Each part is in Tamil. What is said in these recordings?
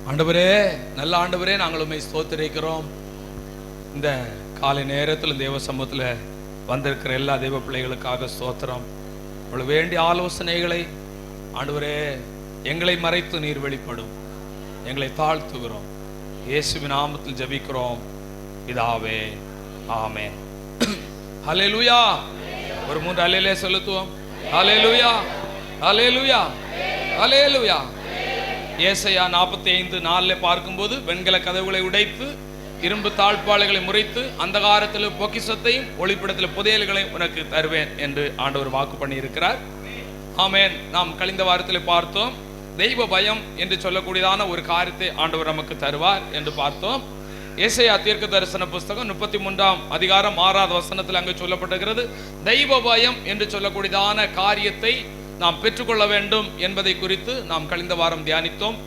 ஆண்டவரே, நல்ல ஆண்டவரே, நாங்கள் உம்மை ஸ்தோத்திரிக்கிறோம். இந்த காலை நேரத்தில் தேவ சமூகத்தில் வந்திருக்கிற எல்லா தெய்வ பிள்ளைகளுக்காக ஸ்தோத்திரம். உங்களுக்கு வேண்டிய ஆலோசனைகளை ஆண்டவரே எங்களை மறைத்து நீர் வெளிப்படும். எங்களை தாழ்த்துகிறோம். இயேசுவின் நாமத்தில் ஜெபிக்கிறோம் பிதாவே, ஆமென். ஹல்லேலூயா. ஒரு 3 அல்லேலே செலுத்துவோம். ஹல்லேலூயா, ஹல்லேலூயா, ஹல்லேலூயா. ஏசாயா 45:4 பார்க்கும்போது, வெண்கல கதவுகளை உடைத்து இரும்பு தாழ்பாளைகளை முறைத்து அந்தகாரத்தில் பொக்கிஷத்தையும் ஒளிப்பிடத்தில் புதையல்களை உனக்கு தருவேன் என்று ஆண்டவர் வாக்கு பண்ணி இருக்கிறார். ஆமென். நாம் கழிந்த வாரத்தில் பார்த்தோம், தெய்வ பயம் என்று சொல்லக்கூடியதான ஒரு காரியத்தை ஆண்டவர் நமக்கு தருவார் என்று பார்த்தோம். ஏசாயா தீர்க்க தரிசன புஸ்தகம் 33ஆம் அதிகாரம் 6வது வசனத்தில் அங்கு சொல்லப்பட்டிருக்கிறது, தெய்வ பயம் என்று சொல்லக்கூடியதான காரியத்தை நாம் பெற்றுக்கொள்ள வேண்டும் என்பதை குறித்து நாம் கழிந்த வாரம் தியானித்தோம்.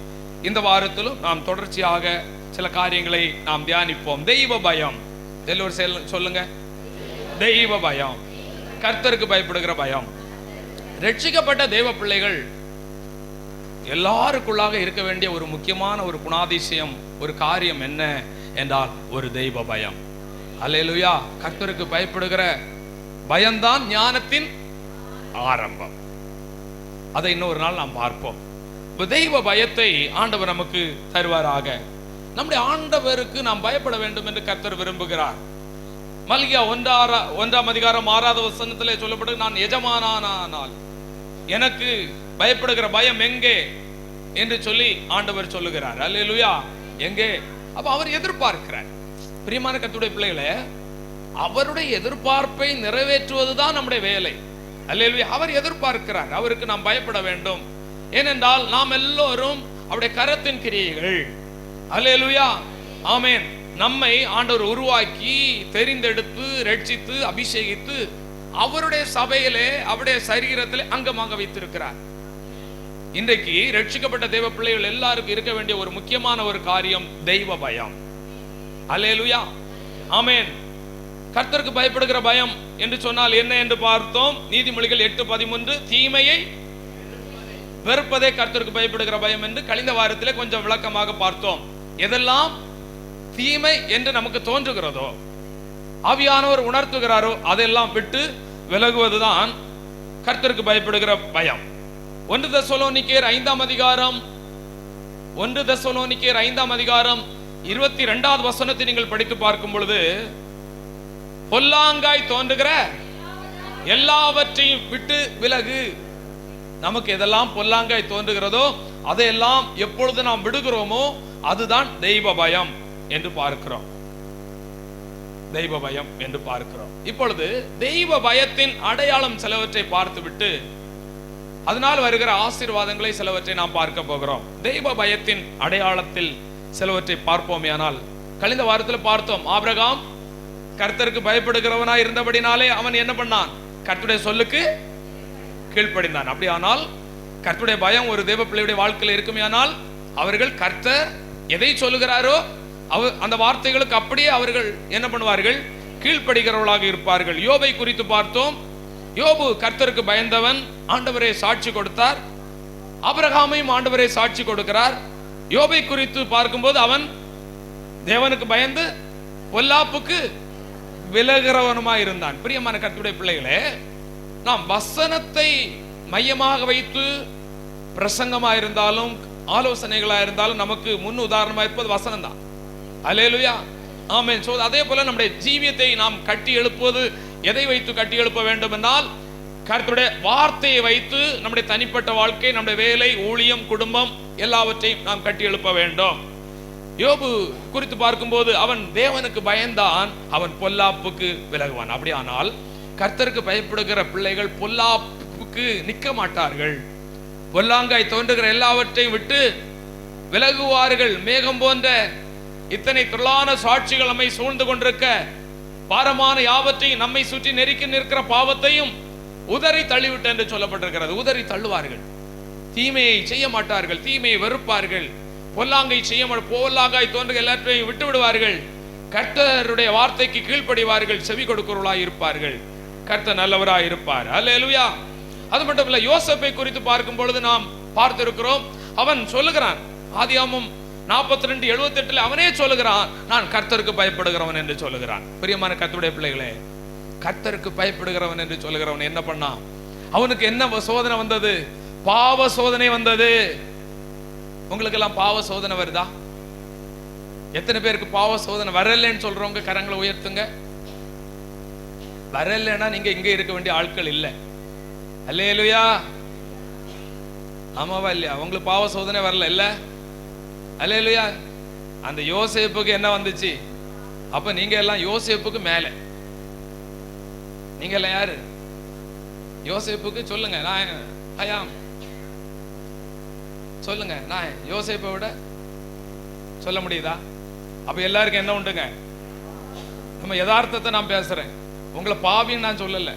இந்த வாரத்திலும் நாம் தொடர்ச்சியாக சில காரியங்களை நாம் தியானிப்போம். தெய்வ பயம், எல்லோரும் சொல்லுங்க. தெய்வ பயம், கர்த்தருக்கு பயப்படுகிற பயம். ரட்சிக்கப்பட்ட தேவ பிள்ளைகள் எல்லாருக்குள்ளாக இருக்க வேண்டிய ஒரு முக்கியமான ஒரு குணாதிசயம், ஒரு காரியம் என்ன என்றால் ஒரு தெய்வ பயம். அல்லேலூயா. கர்த்தருக்கு பயப்படுகிற பயம்தான் ஞானத்தின் ஆரம்பம். அதை இன்னொரு நாள் நாம் பார்ப்போம். தெய்வ பயத்தை ஆண்டவர் நமக்கு தருவாராக. நம்முடைய ஆண்டவருக்கு நாம் பயப்பட வேண்டும் என்று கர்த்தர் விரும்புகிறார். மல்கியா 1ஆம் அதிகாரம் 6வது வசனத்திலே சொல்லப்பட்டு, நான் எஜமானானால் எனக்கு பயப்படுகிற பயம் எங்கே என்று சொல்லி ஆண்டவர் சொல்லுகிறார். அல்லேலூயா. எங்கே? அப்ப அவர் எதிர்பார்க்கிறார். பிரியமான கர்த்தருடைய பிள்ளைகளே, அவருடைய எதிர்பார்ப்பை நிறைவேற்றுவதுதான் நம்முடைய வேலை. அல்லேலூயா. அவர் எதிர்பார்க்கிறார், அவருக்கு நாம் பயப்பட வேண்டும். ஏனென்றால் நாம் எல்லோரும் அவருடைய கரத்தின் கிரியைகள். அல்லேலூயா, ஆமென். நம்மை ஆண்டவர் உருவாக்கி தெரிந்தெடுத்து ரட்சித்து அபிஷேகித்து அவருடைய சபையிலே அவருடைய சரீரத்திலே அங்கமாக வைத்திருக்கிறார். இன்றைக்கு ரட்சிக்கப்பட்ட தேவ பிள்ளைகள் எல்லாருக்கும் இருக்க வேண்டிய ஒரு முக்கியமான ஒரு காரியம் தெய்வ பயம். அல்லேலூயா, ஆமென். கர்த்தருக்கு பயப்படுகிற பயம் என்று சொன்னால் என்ன என்று பார்த்தோம். நீதிமொழிகள் 8:13, தீமையை வெறுப்பதே கர்த்தருக்கு பயப்படுகிற பயம் என்று கழிந்த வாரத்திலே கொஞ்சம் விளக்கமாக பார்த்தோம். எதெல்லாம் தீமை என்று நமக்கு தோன்றுகிறதோ, ஆவியானவர் உணர்த்துகிறாரோ, அதெல்லாம் விட்டு விலகுவதுதான் கர்த்தருக்கு பயப்படுகிற பயம். 1 தெசலோனிக்கேயர் 5ஆம் அதிகாரம் 22வது வசனத்தை நீங்கள் படித்து பார்க்கும் பொழுது, பொல்லாங்காய் தோன்றுகிற எல்லாவற்றையும் விட்டு விலகு. நமக்கு எதெல்லாம் பொல்லாங்காய் தோன்றுகிறதோ அதையெல்லாம் எப்பொழுது நாம் விடுகிறோமோ அதுதான் தெய்வ பயம் என்று பார்க்கிறோம். தெய்வ பயம் என்று பார்க்கிறோம். இப்பொழுது தெய்வ பயத்தின் அடையாளம் சிலவற்றை பார்த்துவிட்டு அதனால் வருகிற ஆசீர்வாதங்களை சிலவற்றை நாம் பார்க்க போகிறோம். தெய்வ பயத்தின் அடையாளத்தில் சிலவற்றை பார்ப்போமேயானால், கழிந்த வாரத்தில் பார்த்தோம், ஆபிரகாம் கர்த்தருக்கு பயப்படுகிறவனாய் இருந்தபடினாலே அவன் என்ன பண்ணான்? கர்த்தருடைய சொல்லுக்கு கீழ்ப்படிந்தான். அப்படியானால் கர்த்தருடைய பயம் ஒரு தேவ பிள்ளையுடைய வாழ்க்கையில் இருக்குமேயானால், அவர்கள் கர்த்தர் எதை சொல்லுகிறாரோ அந்த வார்த்தைகளுக்கு அப்படியே அவர்கள் என்ன பண்ணுவார்கள்? கீழ்ப்படுகிறவர்களாக இருப்பார்கள். யோபை குறித்து பார்த்தோம். யோபு கர்த்தருக்கு பயந்தவன், ஆண்டவரே சாட்சி கொடுத்தார். ஆபிரகாமையும் ஆண்டவரே சாட்சி கொடுக்கிறார். யோபை குறித்து பார்க்கும்போது அவன் தேவனுக்கு பயந்து பொல்லாப்புக்கு விலகிறவனுமாய் இருந்தான். பிரியமான கர்த்தருடைய பிள்ளைகளே, நாம் வசனத்தை மையமாக வைத்து பிரசங்கமா இருந்தாலும் ஆலோசனைகளா இருந்தாலும் நமக்கு முன் உதாரணமா இருப்பது வசனம் தான். அல்லேலூயா, ஆமென். சோ அதே போல நம்முடைய ஜீவியத்தை நாம் கட்டி எழுப்புவது எதை வைத்து கட்டி எழுப்ப வேண்டும் என்றால், கர்த்தருடைய வார்த்தையை வைத்து நம்முடைய தனிப்பட்ட வாழ்க்கை, நம்முடைய வேலை, ஊழியம், குடும்பம் எல்லாவற்றையும் நாம் கட்டி எழுப்ப வேண்டும். யோபு குறித்து பார்க்கும்போது அவன் தேவனுக்கு பயந்தான், அவன் பொல்லாப்புக்கு விலகுவான். அப்படியானால் கர்த்தருக்கு பயப்படுகிற பிள்ளைகள் பொல்லாப்புக்கு நிற்க மாட்டார்கள். பொல்லாங்காய் தோன்றுகிற எல்லாவற்றையும் விட்டு விலகுவார்கள். மேகம் போன்ற இத்தனை திரளான சாட்சிகள் நம்மை சூழ்ந்து கொண்டிருக்க, பாரமான யாவற்றையும் நம்மை சுற்றி நெருக்கி நிற்கிற பாவத்தையும் உதறி தள்ளிவிட்டு என்று சொல்லப்பட்டிருக்கிறது. உதறி தள்ளுவார்கள். தீமையை செய்ய மாட்டார்கள், தீமையை வெறுப்பார்கள். பொல்லாங்கை செய்ய பொல்லாங்காய் தோன்றுகிற எல்லாற்றையும் விட்டு விடுவார்கள். கர்த்தருடைய வார்த்தைக்கு கீழ்ப்படிவார்கள், செவி கொடுக்கிறவர்களாய் இருப்பார்கள். கர்த்தர் நல்லவராய் இருப்பார். அல்லேலூயா. அது மட்டும் இல்ல, யோசேப்பை குறித்து பார்க்கும் பொழுது நாம் பார்த்திருக்கிறோம். அவன் சொல்லுகிறான், ஆதியாகமம் 42:78 அவனே சொல்லுகிறான், நான் கர்த்தருக்கு பயப்படுகிறவன் என்று சொல்லுகிறான். பிரியமான கர்த்தருடைய பிள்ளைகளே, கர்த்தருக்கு பயப்படுகிறவன் என்று சொல்லுகிறவன் என்ன பண்ணான்? அவனுக்கு என்ன சோதனை வந்தது? பாவ சோதனை வந்தது. உங்களுக்கு எல்லாம் பாவ சோதனை வருதா? எத்தனை பேருக்கு பாவ சோதனை வரலன்னு சொல்றவங்க கரங்களை உயர்த்துங்க. வரலன்னா நீங்க இங்க இருக்க வேண்டிய ஆட்கள் இல்லை. அல்லேலூயா. ஆமாவா இல்லையா? உங்களுக்கு பாவ சோதனை வரல இல்ல? அல்லேலூயா. அந்த யோசேப்புக்கு என்ன வந்துச்சு? அப்ப நீங்க எல்லாம் யோசேப்புக்கு மேல. நீங்க எல்லாம் யாரு? யோசேப்புக்கு சொல்லுங்க, நான் ஐயாம் சொல்லுங்க, நான் யோசேப்பை விட சொல்ல முடியுதா? அப்ப எல்லாருக்கும் என்ன உண்டுங்க? நம்ம யதார்த்தத்தை நான் பேசுறேன், உங்களை பாவின்னு நான் சொல்லல.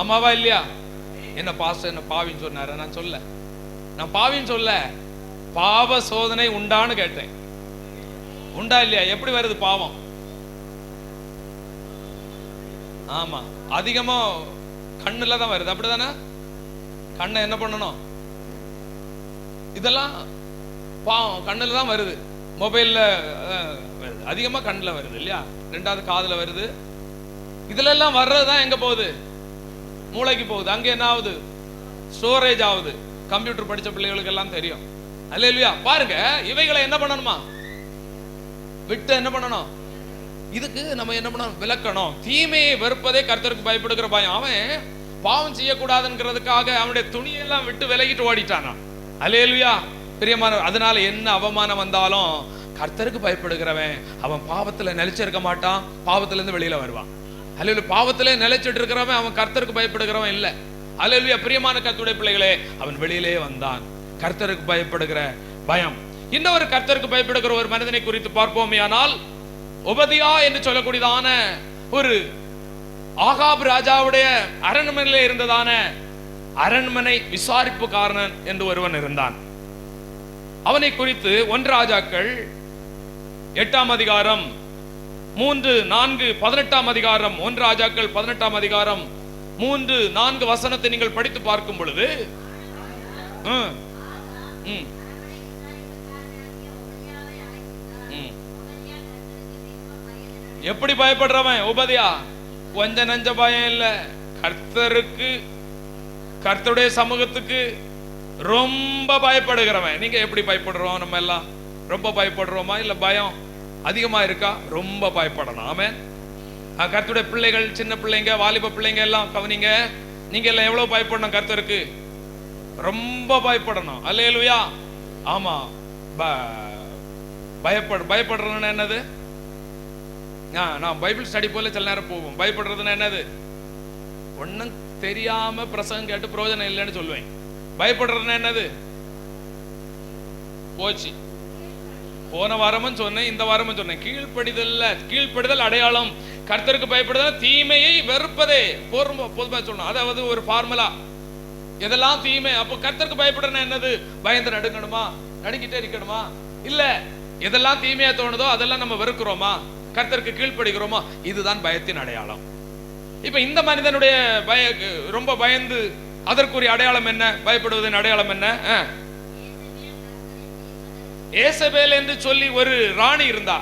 ஆமாவா இல்லையா? என்ன பாஸ்டர் என்ன பாவின்னு சொன்னார? நான் சொல்ல, நான் பாவின்னு சொல்ல, பாவ சோதனை உண்டான்னு கேட்டேன். உண்டா இல்லையா? எப்படி வருது பாவம்? ஆமா, அதிகமா கண்ணுல தான் வருது, அப்படிதானே? கண்ணை என்ன பண்ணணும்? இதெல்லாம் பாவம் கண்ணுல தான் வருது. மொபைல்ல அதிகமா கண்ணுல வருது இல்லையா? ரெண்டாவது காதுல வருது. இதுல எல்லாம் வர்றதுதான் எங்க போகுது? மூளைக்கு போகுது. அங்க என்ன ஆகுது? ஸ்டோரேஜ் ஆகுது. கம்ப்யூட்டர் படிச்ச பிள்ளைகளுக்கு எல்லாம் தெரியும். அல்லேலூயா. பாருங்க, இவைகளை என்ன பண்ணணுமா? விட்டு என்ன பண்ணணும்? இதுக்கு நம்ம என்ன பண்ணணும்? விலக்கணும். தீமையை வெறுப்பதே கர்த்தருக்கு பயப்படுகிற பயம். அவன் பாவம் செய்யக்கூடாதுங்கிறதுக்காக அவனுடைய துணியெல்லாம் விட்டு விலகிட்டு ஓடிட்டானா. அல்லேலூயா. பிரியமானவர், அதனால என்ன அவமானம் வந்தாலும் கர்த்தருக்கு பயப்படுகிறவன் அவன் பாவத்துல நிலைச்சிருக்க மாட்டான், பாவத்துல இருந்து வெளியில வருவான். அல்லேலூயா. பாவத்திலே நிலைச்சிட்டு இருக்கிறவன் அவன் கர்த்தருக்கு பயப்படுகிறவன் இல்ல. அல்லேலூயா. பிரியமான கர்த்தருடைய பிள்ளைகளே, அவன் வெளியிலே வந்தான். கர்த்தருக்கு பயப்படுகிற பயம். இன்னொரு கர்த்தருக்கு பயப்படுகிற ஒரு மனிதனை குறித்து பார்ப்போமே ஆனால், உபதியா என்று சொல்லக்கூடியதான ஒரு ஆகாப் ராஜாவுடைய அரண்மனையிலே இருந்ததான அரண்மனை விசாரிப்புக்காரன் என்று ஒருவன் இருந்தான். அவனை குறித்து 1 ராஜாக்கள் 8ஆம் அதிகாரம் 3, 4, 18ஆம் அதிகாரம் 1 ராஜாக்கள் 18ஆம் அதிகாரம் 3, 4 வசனத்தை நீங்கள் படித்து பார்க்கும் பொழுது எப்படி பயப்படுறவன் உபதியா? கொஞ்ச நஞ்ச பயம் இல்ல. கர்த்தருக்கு, கர்த்தருடைய சமூகத்துக்கு ரொம்ப பயப்படுகிறவன். நீங்க எப்படி பயப்படுறோம்? நம்ம எல்லாம் ரொம்ப பயப்படுறோமா? இல்ல பயம் அதிகமா இருக்கா? ரொம்ப பயப்படணும். ஆமென். கர்த்தருடைய பிள்ளைகள், சின்ன பிள்ளைங்க, வாலிப பிள்ளைங்க எல்லாம் கவனிங்க. நீங்க எல்லாம் எவ்வளவு பயப்படணும்? கர்த்தருக்கு ரொம்ப பயப்படணும். அல்லேலூயா. ஆமா, பயப்படுறதுன்னு என்னது? நான் பைபிள் ஸ்டடி போல சில நேரம் போவோம். பயப்படுறதுன்னா என்னது? ஒன்னும் தெரியாம பிரசங்கம் கேட்டு பிரயோஜனம் இல்லைன்னு சொல்லுவேன். பயப்படுறதுன்னா என்னது? போச்சு. போன வாரமும் சொன்னேன், இந்த வாரமும் சொன்னேன். கீழ்ப்படிதல் அடையாளம். கர்த்தருக்கு பயப்படுதல் தீமையை வெறுப்பதே. பொதுவா சொல்லணும், அதாவது ஒரு ஃபார்முலா. எதெல்லாம் தீமை, அப்போ கர்த்தருக்கு பயப்படுறதுன்னா என்னது? பயந்து நடுங்கணுமா? நடுங்கிட்டே இருக்கணுமா? இல்ல. எதெல்லாம் தீமையா தோணுதோ அதெல்லாம் நம்ம வெறுக்கிறோமா? கர்த்தருக்கு கீழ்ப்படுகிறோமா? இதுதான் பயத்தின் அடையாளம். இப்ப இந்த மனிதனுடைய ரொம்ப பயந்து, அதற்குரிய அடையாளம் என்ன? பயப்படுவதன் அடையாளம் என்ன? ஏசபேல் என்று சொல்லி ஒரு ராணி இருந்தா,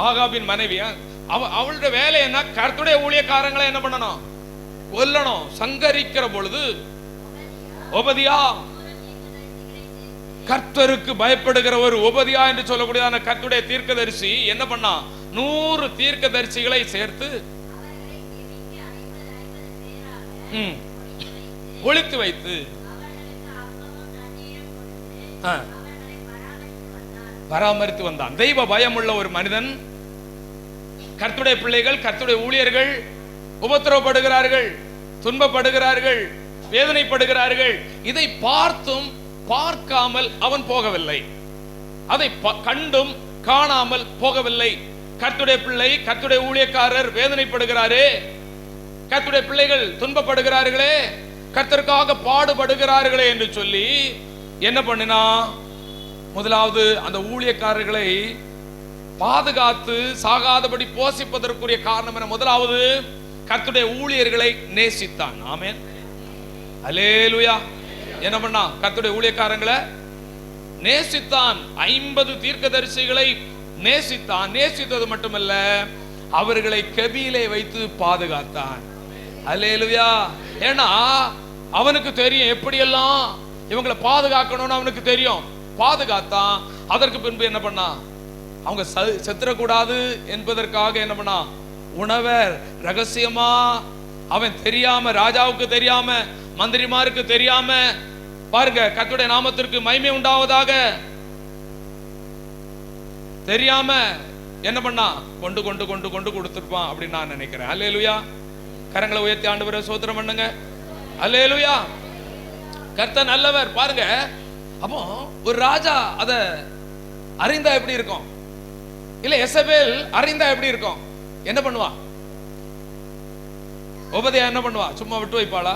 ஆகாபின் மனைவி. அவளுடைய வேலை என்ன? கர்த்தருடைய ஊழியக்காரங்களை என்ன பண்ணணும்? கொல்லணும். சங்கரிக்கிற பொழுது உபதியா, கர்த்தருக்கு பயப்படுகிற ஒரு உபதியா என்று சொல்லக்கூடியதான கர்த்தருடைய தீர்க்கதரிசி என்ன பண்ணா? 100 தீர்க்கதரிசிகளை சேர்த்து ஒளித்து வைத்து பராமரித்து வந்தான். தெய்வ பயம் உள்ள ஒரு மனிதன். கர்த்தருடைய பிள்ளைகள், கர்த்தருடைய ஊழியர்கள் உபத்திரவப்படுகிறார்கள், துன்பப்படுகிறார்கள், வேதனைப்படுகிறார்கள். இதை பார்த்தும் பார்க்காமல் அவன் போகவில்லை. அதை கண்டும் காணாமல் போகவில்லை. கர்த்தருடைய பிள்ளை, கர்த்தருடைய ஊழியக்காரர் வேதனைப்படுகிறாரே, கர்த்தருடைய பிள்ளைகள் துன்பப்படுகிறார்களே, கர்த்தருக்காக பாடுபடுகிறார்களே என்று சொல்லி என்ன பண்ணினா? முதலாவது அந்த ஊழியக்காரர்களை பாதுகாத்து சாகாதபடி போஷிப்பதற்குரிய காரணம் என்ன? முதலாவது கர்த்தருடைய ஊழியர்களை நேசித்தான். ஆமென். அல்லேலூயா. என்ன பண்ணா? கர்த்தருடைய ஊழியக்காரங்களை நேசித்தான். 50 தீர்க்கதரிசிகளை நேசித்தான். நேசித்தது மட்டுமல்ல, அவர்களை கெபியிலே வைத்து பாதுகாத்தான். அல்லேலூயா. ஏன்னா அவனுக்கு தெரியும் எப்படியெல்லாம் இவங்களை பாதுகாக்கணும்னு அவனுக்கு தெரியும். பாதுகாத்தான். அதற்கு பின்பு என்ன பண்ணா? அவங்க செத்துறக்கூடாது என்பதற்காக என்ன பண்ணா? உணவை ரகசியமா அவன் தெரியாம, ராஜாவுக்கு தெரியாம, மந்திரிமாருக்கு தெரியாம, பாருங்க, கர்த்தருடைய நாமத்திற்கு மகிமை உண்டாவதாக தெரியாம என்ன பண்ணா? கொண்டு கொண்டு கொண்டு கொண்டு கொடுத்திருப்பான் அப்படின்னு நான் நினைக்கிறேன். அல்லேலூயா. கரங்களை உயர்த்தி ஆண்டவரை ஸ்தோத்திரம் பண்ணுங்க. அல்லேலூயா. கர்த்தர் நல்லவர். பாருங்க, அப்போ ஒரு ராஜா அத அறிந்தா எப்படி இருக்கும்? இல்ல எசபேல் அறிந்தா எப்படி இருக்கும்? என்ன பண்ணுவா? உபதேயா என்ன பண்ணுவா? சும்மா விட்டு வைப்பாளா?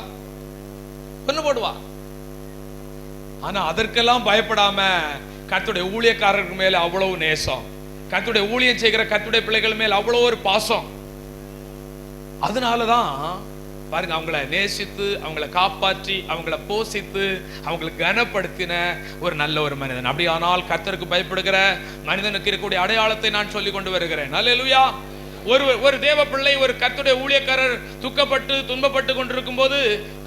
கொன்னு போடுவா. ஆனா அதற்கெல்லாம் பயப்படாம கர்த்தருடைய ஊழியக்காரருக்கு மேல அவ்வளவு நேசம், கர்த்தருடைய ஊழியம் செய்கிற கர்த்தருடைய பிள்ளைகள் மேல அவ்வளவு ஒரு பாசம். அதனாலதான் பாருங்க, அவங்கள நேசித்து, அவங்கள காப்பாற்றி, அவங்கள போஷித்து, அவங்களுக்கு கனப்படுத்தின ஒரு நல்ல ஒரு மனிதன். அப்படியானால் கர்த்தருக்கு பயப்படுகிற மனிதனுக்கு இருக்கக்கூடிய அடையாளத்தை நான் சொல்லி கொண்டு வருகிறேன். அல்லேலூயா. ஒரு தேவ பிள்ளை, ஒரு கர்த்தருடைய ஊழியக்காரர் துக்கப்பட்டு துன்பப்பட்டு கொண்டிருக்கும் போது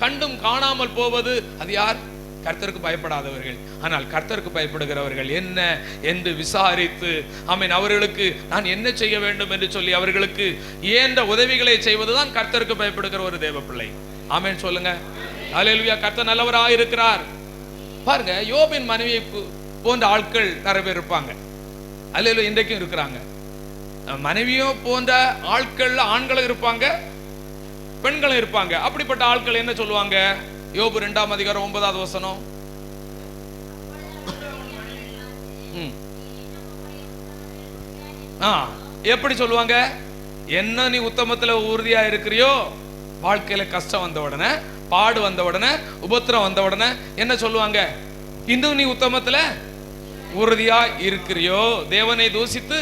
கண்டும் காணாமல் போவது அது யார்? கர்த்தருக்கு பயப்படாதவர்கள். ஆனால் கர்த்தருக்கு பயப்படுகிறவர்கள் என்ன என்று விசாரித்து, ஆமென், அவர்களுக்கு நான் என்ன செய்ய வேண்டும் என்று சொல்லி அவர்களுக்கு ஏந்த உதவிகளை செய்வதுதான் கர்த்தருக்கு பயப்படுகிற ஒரு தேவ பிள்ளை. ஆமென் சொல்லுங்க. அல்லேலூயா. கர்த்தர் நல்லவராக இருக்கிறார். பாருங்க, யோபின் மனைவியை போன்ற ஆட்கள் நிறைய பேர் இருப்பாங்க. அல்லேலூயா. இன்றைக்கும் இருக்கிறாங்க. மனைவியும் போன்ற ஆட்கள் ஆண்களும் இருப்பாங்க, பெண்களும் இருப்பாங்க. அப்படிப்பட்ட ஆட்கள் என்ன சொல்லுவாங்க? யோபு 2ஆம் அதிகாரம் 9வது வசனம். எப்படி சொல்லுவாங்க? என்ன நீ உத்தமத்துல உறுதியா இருக்கிறியோ, வாழ்க்கையில கஷ்டம் வந்த உடனே, பாடு வந்த உடனே, உபத்திரம் வந்த உடனே என்ன சொல்லுவாங்க? இன்னும் நீ உத்தமத்துல உறுதியா இருக்கிறியோ, தேவனை தூசித்து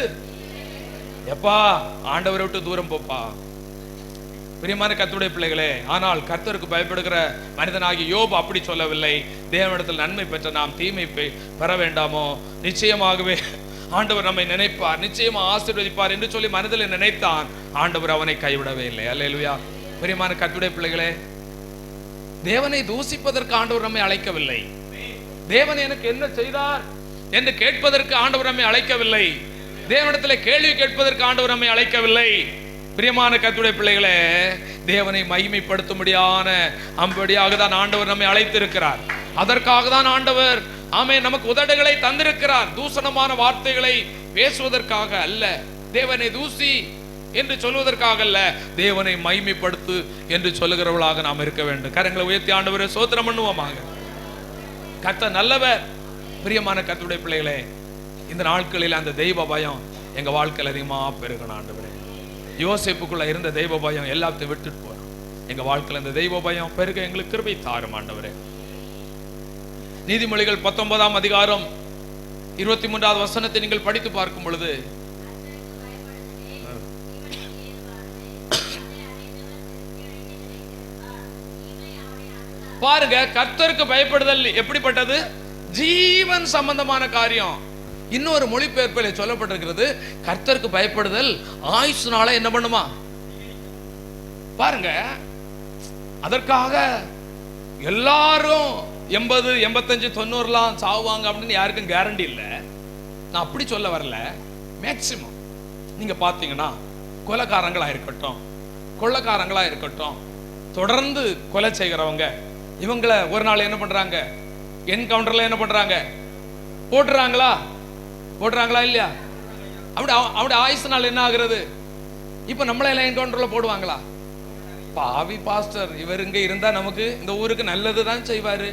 எப்பா ஆண்டவரை விட்டு தூரம் போப்பா. பிரியமான கர்த்தருடைய பிள்ளைகளே, ஆனால் கர்த்தருக்கு பயப்படுகிற மனிதனாகிய யோபு அப்படி சொல்லவில்லை. தேவனிடத்தில் நன்மை பெற்ற நாம் தீமை பெற வேண்டாமோ? நிச்சயமாகவே ஆண்டவர் நம்மை நினைப்பார், நிச்சயமா ஆசீர்வதிப்பார் என்று சொல்லி மனதில் நினைத்தான். ஆண்டவர் அவனை கைவிடவே இல்லை. அல்லேலூயா. பிரியமான கர்த்தருடைய பிள்ளைகளே, தேவனை தூசிப்பதற்கு ஆண்டவர் நம்மை அழைக்கவில்லை. தேவன் எனக்கு என்ன செய்தார் என்று கேட்பதற்கு ஆண்டவர் நம்மை அழைக்கவில்லை. தேவனிடத்தில் கேள்வி கேட்பதற்கு ஆண்டவர் நம்மை அழைக்கவில்லை. பிரியமான கர்த்தருடைய பிள்ளைகளே, தேவனை மகிமைப்படுத்தும்படியான அம்படியாக தான் ஆண்டவர் நம்மை அழைத்திருக்கிறார். அதற்காக தான் ஆண்டவர் நமக்கு உதடுகளை தந்திருக்கிறார். தூசணமான வார்த்தைகளை பேசுவதற்காக அல்ல, தேவனை தூசி என்று சொல்வதற்காக அல்ல, தேவனை மகிமைப்படுத்து என்று சொல்லுகிறவர்களாக நாம் இருக்க வேண்டும். கரங்களை உயர்த்தி ஆண்டவரை ஸ்தோத்திரம் பண்ணுவோமாக. கர்த்தர் நல்லவர். பிரியமான கர்த்தருடைய பிள்ளைகளே, இந்த நாட்களில் அந்த தெய்வ பயம் எங்க வாழ்க்கையில் அதிகமா பெருகணும். ஆண்டவரே, யோசேப்புக்குள்ள இருந்த தெய்வ பயம் எல்லாத்தையும் விட்டுட்டு போறோம். எங்க வாழ்க்கையில் இந்த தெய்வ பயம் பெருக எங்களுக்கு கிருபை தாரும் ஆண்டவரே. நீதிமொழிகள் 19ஆம் அதிகாரம் 23வது வசனத்தை நீங்கள் படித்து பார்க்கும் பொழுது, பாருங்க, கர்த்தருக்கு பயப்படுதல் எப்படிப்பட்டது? ஜீவன் சம்பந்தமான காரியம். இன்னொரு மொழிபெயர்ப்பில் சொல்லப்பட்டிருக்கிறது, கர்த்தருக்கு பயப்படுதல் ஆயுசுனால என்ன பண்ணுமா? பாருங்க, அதற்காக எல்லாரும் 80, 85, 90 சாவுவாங்க அப்படின்னு யாருக்கும் கேரண்டி இல்லை. நான் அப்படி சொல்ல வரல. மேக்சிமம் நீங்க பாத்தீங்கன்னா கொலைக்காரங்களா இருக்கட்டும், கொள்ளைக்காரங்களா இருக்கட்டும், தொடர்ந்து கொலை செய்கிறவங்க, இவங்களை ஒரு நாள் என்ன பண்றாங்க? என்கவுண்டர்ல என்ன பண்றாங்க? போடுறாங்களா இல்லையா? அப்படி ஆயுசு நாள் என்ன ஆகுறது? இப்ப நம்மள எல்லாம் என்கவுண்டர்ல போடுவாங்களா? பாவி பாஸ்டர் இவர் இங்க இருந்தா நமக்கு இந்த ஊருக்கு நல்லதுதான் செய்வாரு,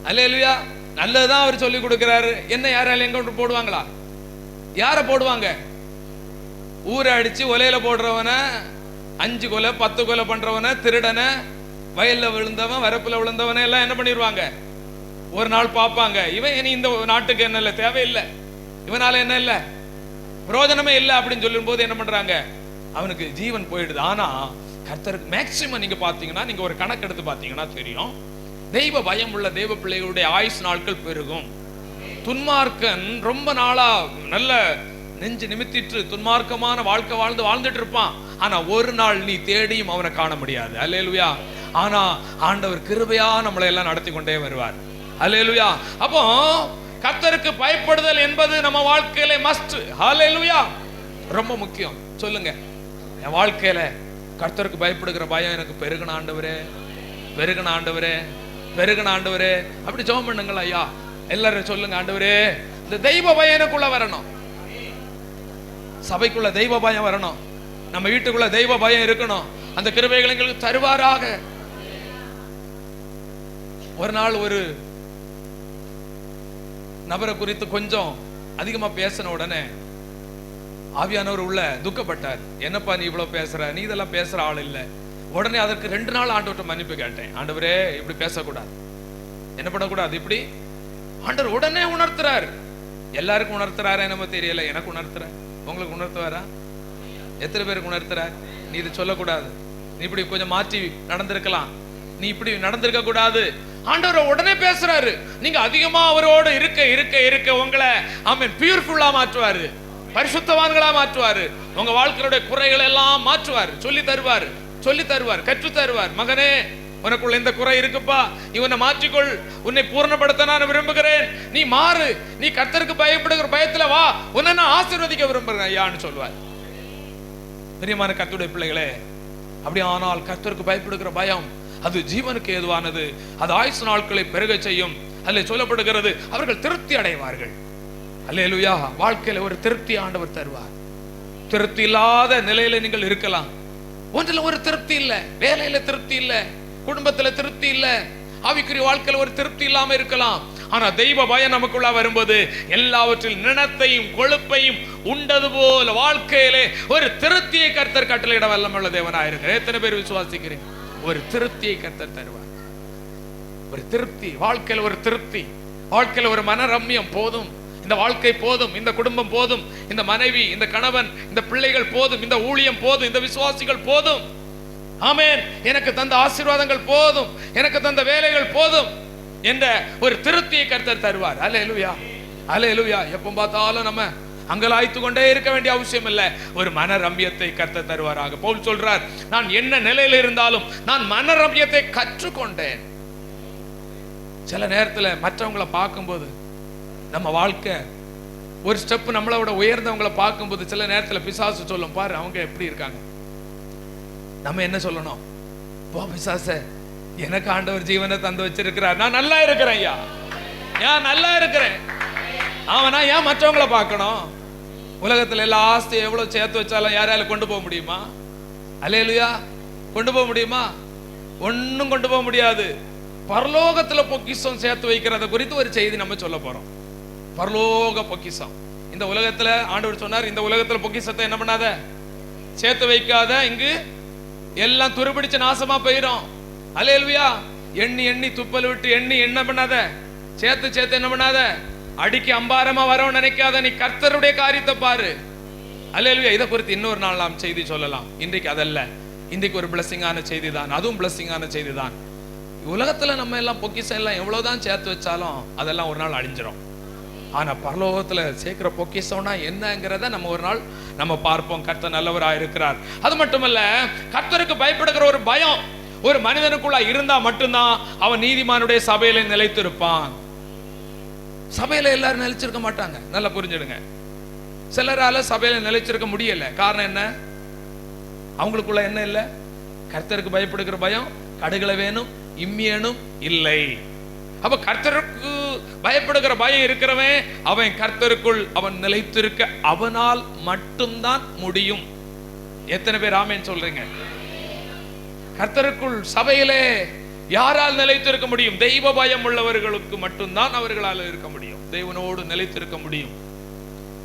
அல்லேலூயா, நல்லதுதான் அவர் சொல்லி கொடுக்கிறாரு, என்ன யாரால என்கவுண்டர் போடுவாங்களா? யார போடுவாங்க? ஊரை அடிச்சு ஒலையில போடுறவன, 5 கொலை 10 கொலை பண்றவன, திருடன, வயல்ல விழுந்தவன், வரப்புல விழுந்தவன எல்லாம் என்ன பண்ணிடுவாங்க? ஒரு நாள் பார்ப்பாங்க, இவன் இனி இந்த நாட்டுக்கு என்ன இல்லை, தேவையில்லை, இவனால என்ன இல்லை, பிரயோஜனமே இல்லை அப்படின்னு சொல்லும் போது என்ன பண்றாங்க? அவனுக்கு ஜீவன் போயிடுது. ஆனா கர்த்தருக்கு மேக்சிமம் நீங்க பாத்தீங்கன்னா, நீங்க ஒரு கணக்கு எடுத்து பாத்தீங்கன்னா தெரியும், தெய்வ பயம் உள்ள தெய்வ பிள்ளைகளுடைய ஆயுசு நாட்கள் பெருகும். துன்மார்க்கன் ரொம்ப நாளா நல்ல நெஞ்சு நிமித்திட்டு துன்மார்க்கமான வாழ்க்கை வாழ்ந்துட்டு இருப்பான். ஆனா ஒரு நாள் நீ தேடியும் அவனை காண முடியாது. அல்லேலூயா. ஆனா ஆண்டவர் கிருபையா நம்மளை எல்லாம் நடத்தி கொண்டே வருவார். அல்லேலூயா. அப்போ கர்த்தருக்கு பயப்படுதல் என்பது நம்ம வாழ்க்கையில மஸ்ட். அல்லேலூயா. ரொம்ப முக்கியம். சொல்லுங்க, என் வாழ்க்கையில கர்த்தருக்கு பயப்படுகிற பயம் எனக்கு பெருகன ஆண்டவரே, பெருகன ஆண்டவரே, பெருகன ஆண்டவரே. அப்படி ஜெபம் பண்ணுங்களா ஐயா. எல்லாரும் சொல்லுங்க, ஆண்டவரே இந்த தெய்வ பயம் எனக்குள்ள வரணும். சபைக்குள்ள தெய்வ பயம் வரணும். நம்ம வீட்டுக்குள்ள தெய்வ பயம் இருக்கணும். அந்த கிருபைகளை எங்களுக்கு தருவாராக. ஒரு நாள் ஒரு நபரை குறித்து கொஞ்சம் அதிகமா பேசின உடனே ஆவியானவர் உள்ள துக்கப்பட்டார். என்னப்பா நீ இவ்வளவு பேசுற, நீ இதெல்லாம் பேசுற ஆள் இல்ல. உடனே அதற்கு 2 நாள் ஆண்டவர்கிட்ட மன்னிப்பு கேட்டேன். ஆண்டவரே இப்படி பேசக்கூடாது, என்ன பண்ணக்கூடாது இப்படி. ஆண்டவர் உடனே உணர்த்துறார். எல்லாருக்கும் உணர்த்துறாரு நம்ம தெரியல, எனக்கு உணர்த்துறார். உங்களுக்கு உணர்த்துவாரா? எத்தனை பேருக்கு உணர்த்துறார்? நீ இது சொல்லக்கூடாது, நீ இப்படி கொஞ்சம் மாற்றி நடந்திருக்கலாம், நீ இப்படி நடந்திருக்க கூடாது. ஆண்டவர் உடனே பேசுறாரு. நீங்க அதிகமா அவரோடு இருக்க இருக்க இருக்க உங்களை ஆமென் பியூர்ஃபுல்லா மாற்றுவாரு, பரிசுத்தவான்களா மாற்றுவாரு. உங்க வாழ்க்கையுடைய குறைகளை எல்லாம் மாற்றுவார், சொல்லி தருவார், சொல்லி தருவார், கற்று தருவார். மகனே உனக்குள்ள இந்த குறை இருக்குப்பா, நீ உன்னை மாற்றிக்கொள், உன்னை பூர்ணப்படுத்த நான் விரும்புகிறேன், நீ மாறு, நீ கர்த்தருக்கு பயப்படுகிற பயத்துல வா, உன்னை நான் ஆசீர்வதிக்க விரும்புகிறேன் ஐயான்னு சொல்வார். பிரியமான கர்த்தருடைய பிள்ளைகளே, அப்படி ஆனால் கர்த்தருக்கு பயப்படுகிற பயம் அது ஜீவனுக்கு ஏதுவானது. அது ஆயுசு நாட்களை பெருக செய்யும். அதில் சொல்லப்படுகிறது அவர்கள் திருப்தி அடைவார்கள். அல்லேலூயா. வாழ்க்கையில ஒரு திருப்தி ஆண்டவர் தருவார். திருப்தி இல்லாத நிலையில நீங்கள் இருக்கலாம். ஒன்றில் ஒரு திருப்தி இல்ல, வேலையில திருப்தி இல்ல, குடும்பத்துல திருப்தி இல்ல, ஆவிக்குரிய வாழ்க்கையில ஒரு திருப்தி இல்லாம இருக்கலாம். ஆனா தெய்வ பயம் நமக்குள்ள வரும்போது எல்லாவற்றில் நினத்தையும் கொழுப்பையும் உண்டது போல வாழ்க்கையிலே ஒரு திருப்தியை கர்த்தர் கட்டளையிட வல்லமையுள்ள தேவனாயிருக்கிறார். எத்தனை பேர் விசுவாசிக்கிறேன்? ஒரு திருப்தியை கர்த்தர் தருவார். ஒரு திருப்தி வாழ்க்கையில, ஒரு திருப்தி வாழ்க்கையில, ஒரு மனரம்யம். போதும், இந்த வாழ்க்கை போதும், இந்த குடும்பம் போதும், இந்த மனைவி, இந்த கணவன், இந்த பிள்ளைகள் போதும், இந்த ஊழியம் போதும், இந்த விசுவாசிகள் போதும், ஆமென், எனக்கு தந்த ஆசீர்வாதங்கள் போதும், எனக்கு தந்த வேலைகள் போதும் என்ற ஒரு திருப்தியை கர்த்தர் தருவார். அல்லேலூயா, அல்லேலூயா. எப்ப பார்த்தாலும் நம்ம அங்கலாய்த்து கொண்டே இருக்க வேண்டிய அவசியம் இல்லை. ஒரு மனரம்யத்தை கர்த்தர் தருவாராக. பவுல் சொல்றார், நான் என்ன நிலையில் இருந்தாலும் நான் மனரம்யத்தை கற்றுக்கொண்டேன். சில நேரத்துல மற்றவங்களை பார்க்கும்போது நம்ம வாழ்க்கை ஒரு ஸ்டெப் நம்மளை விட உயர்ந்தவங்களை பார்க்கும்போது சில நேரத்துல பிசாசு சொல்லும், பாரு அவங்க எப்படி இருக்காங்க. நம்ம என்ன சொல்லணும்? போ பிசாசே, எனக்கு ஆண்டவர் ஜீவனை தந்து வச்சிருக்கிறார், நான் நல்லா இருக்கிறேன் ஐயா, ஏன் நல்லா இருக்கிறேன். அவனா ஏன் மற்றவங்களை பார்க்கணும்? உலகத்துல எல்லா ஆஸ்தியை எவ்வளவு சேர்த்து வச்சாலும் யாராலும் கொண்டு போக முடியுமா? அல்லேலூயா. கொண்டு போக முடியுமா? ஒன்னும் கொண்டு போக முடியாது. பரலோகத்துல பொக்கிஷம் சேர்த்து வைக்கிறத குறித்து ஒரு செய்தி நம்ம சொல்ல போறோம். பரலோக பொக்கிஷம். இந்த உலகத்துல ஆண்டவர் சொன்னார், இந்த உலகத்துல பொக்கிஷத்தை என்ன பண்ணாத, சேர்த்து வைக்காத, இங்கு எல்லாம் துருபிடிச்சு நாசமா போயிடும். அல்லேலூயா. எண்ணி எண்ணி துப்பல் விட்டு எண்ணி என்ன பண்ணாத, சேர்த்து சேர்த்து என்ன பண்ணாத, அடிக்கு அம்பாரமா வரும் நினைக்காத, நீ கர்த்தருடைய காரியத்தை பாரு. அல்லேலூயா. இதை குறித்து இன்னொரு நாள் நாம் செய்தி சொல்லலாம். இன்றைக்கு அதல்ல. இன்றைக்கு ஒரு பிளஸிங்கான செய்தி தான், அதுவும் பிளஸிங்கான செய்தி தான். உலகத்துல நம்ம எல்லாம் பொக்கிஷம் எல்லாம் எவ்வளவுதான் சேர்த்து வச்சாலும் அதெல்லாம் ஒரு நாள் அழிஞ்சிரும். ஆனா பரலோகத்துல சேர்க்கிற பொக்கிஷம்னா என்னங்கிறத நம்ம ஒரு நாள் நம்ம பார்ப்போம். கர்த்தர் நல்லவராக இருக்கிறார். அது மட்டுமல்ல, கர்த்தருக்கு பயப்படுகிற ஒரு பயம் ஒரு மனிதனுக்குள்ள இருந்தா மட்டும்தான் அவன் நீதிமானுடைய சபையில நிலைத்திருப்பான். சபையில எல்லாரும் நிலைச்சிருக்க மாட்டாங்க, நல்லா புரிஞ்சிடுங்க. சிலரால சபையில நிலைச்சிருக்க முடியல. காரணம் என்ன? அவங்களுக்குள்ள என்ன இல்லை? கர்த்தருக்கு பயப்படுகிற பயம், கடுகளை வேணும் இம்மியனும் இல்லை. அப்ப கர்த்தருக்கு பயப்படுகிற பயம் இருக்கிறவன் அவன் கர்த்தருக்குள் அவன் நிலைத்திருக்க அவனால் மட்டும்தான் முடியும். எத்தனை பேர் ஆமென் சொல்றீங்க? கர்த்தருக்குள் சபையிலே யாரால் நிலைத்திருக்க முடியும்? தெய்வ பயம் உள்ளவர்களுக்கு மட்டும்தான் அவர்களால் இருக்க முடியும், தேவனோடு நிலைத்திருக்க முடியும்.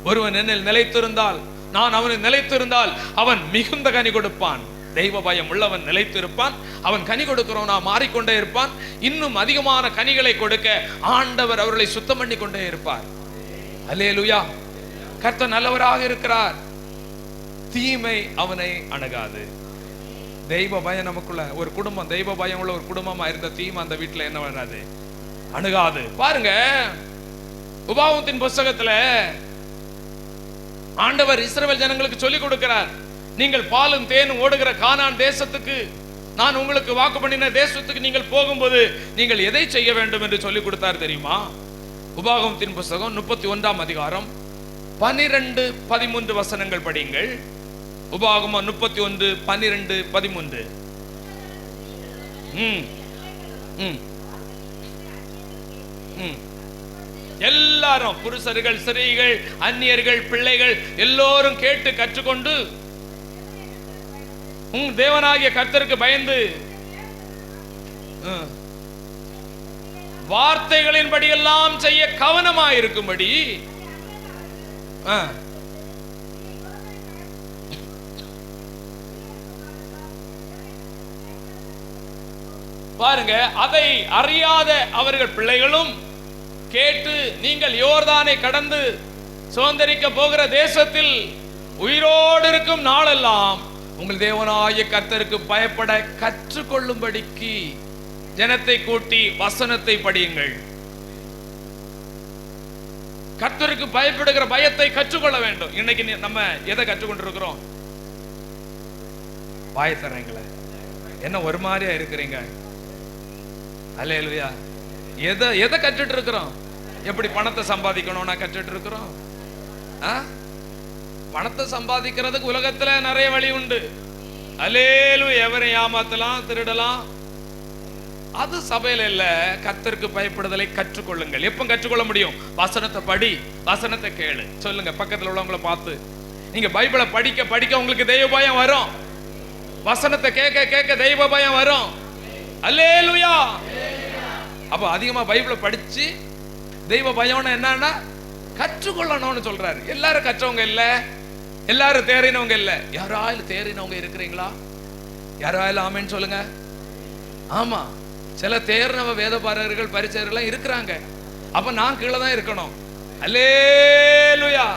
ஒருவன் என்னில் நிலைத்திருந்தால், நான் அவனில் நிலைத்திருந்தால் அவன் மிகுந்த கனி கொடுப்பான். தெய்வ பயம் உள்ளவன் நிலைத்திருப்பான், அவன் கனி கொடுக்கிறவனா மாறிக்கொண்டே இருப்பான். இன்னும் அதிகமான கனிகளை கொடுக்க ஆண்டவர் அவர்களை சுத்தம் பண்ணி கொண்டே இருப்பார். அல்லேலூயா. கர்த்தர் நல்லவராக இருக்கிறார். தீமை அவனை அணுகாது. தெய்வ பயம் நமக்குள்ள ஒரு குடும்பம், தெய்வ பயம் உள்ள ஒரு குடும்பமா இருந்த தீமை அந்த வீட்டுல என்ன வராது, அணுகாது. பாருங்க, உபாகமத்தின் புஸ்தகத்துல ஆண்டவர் இஸ்ரவேல் ஜனங்களுக்கு சொல்லிக் கொடுக்கிறார், நீங்கள் பாலும் தேனும் ஓடுகிற கானான் தேசத்துக்கு, நான் உங்களுக்கு வாக்கு பண்ணின தேசத்துக்கு நீங்கள் போகும்போது நீங்கள் எதை செய்ய வேண்டும் என்று சொல்லிக் கொடுத்தார் தெரியுமா? உபாகமத்தின் புஸ்தகம் 31ஆம் அதிகாரம் 12-13 வசனங்கள் படியுங்கள். உபாகமம் 31, 12, 13. எல்லாரும், புருஷர்கள், ஸ்திரீகள், அந்நியர்கள், பிள்ளைகள் எல்லோரும் கேட்டு கற்றுக்கொண்டு தேவனாகிய கர்த்தருக்கு பயந்து வார்த்தைகளின்படி எல்லாம் செய்ய கவனமாயிருக்கும்படி. பாருங்க, அதை அறியாத அவர்கள் பிள்ளைகளும் கேட்டு நீங்கள் யோர்தானை கடந்து சுதந்தரிக்க போகிற தேசத்தில் உயிரோடு இருக்கும் நாளெல்லாம் உங்கள் தேவனாகிய கர்த்தருக்கு பயப்பட கற்றுக்கொள்ளும்படிக்கு ஜனத்தை கூட்டி வசனத்தை படியுங்கள். கர்த்தருக்கு பயப்படுகிற பயத்தை கற்றுக்கொள்ள வேண்டும். இன்னைக்கு நம்ம எதை கற்றுக்கொண்டிருக்கிறோம்? பயத்தரங்கள என்ன ஒரு மாதிரியா இருக்கிறீங்க? அல்லேலூயா. எதை கற்றுட்டு இருக்கிறோம்? எப்படி பணத்தை சம்பாதிக்கணும்னா கற்றுட்டு இருக்கிறோம். பணத்தை சம்பாதிக்கிறதுக்கு உலகத்துல நிறைய வழி உண்டு. அல்லேலூயா. எவரை ஏமாத்தலாம், திருடலாம். அது சபையில இல்ல. கர்த்தருக்கு பயப்படுதலை கற்றுக்கொள்ளுங்கள். எப்ப கற்றுக்கொள்ள முடியும்? வசனத்தை படி, வசனத்தை கேளு. சொல்லுங்க பக்கத்துல உள்ளவங்களை பார்த்து, நீங்க பைபிளை படிக்க படிக்க உங்களுக்கு தெய்வ பயம் வரும். வசனத்தை கேட்க கேட்க தெய்வ பயம் வரும். அல்லேலூயா. அப்ப அதிகமா பைபிளை படிச்சு தெய்வ பயம் என்னன்னா கற்றுக்கொள்ளணும்னு சொல்றாரு. எல்லாரும் கற்றவங்க இல்ல, எல்லாரும் தேறினவங்க இல்ல. யாராலும் தேறினவங்க இருக்கிறீங்களா? யாராலும் ஆமேன்னு சொல்லுங்க. ஆமா, சில தேர்னவ வேதபாரகர்கள் பரிசேயர்கள் இருக்கிறாங்க. அப்ப நான் கீழே தான் இருக்கணும். அல்லேலூயா.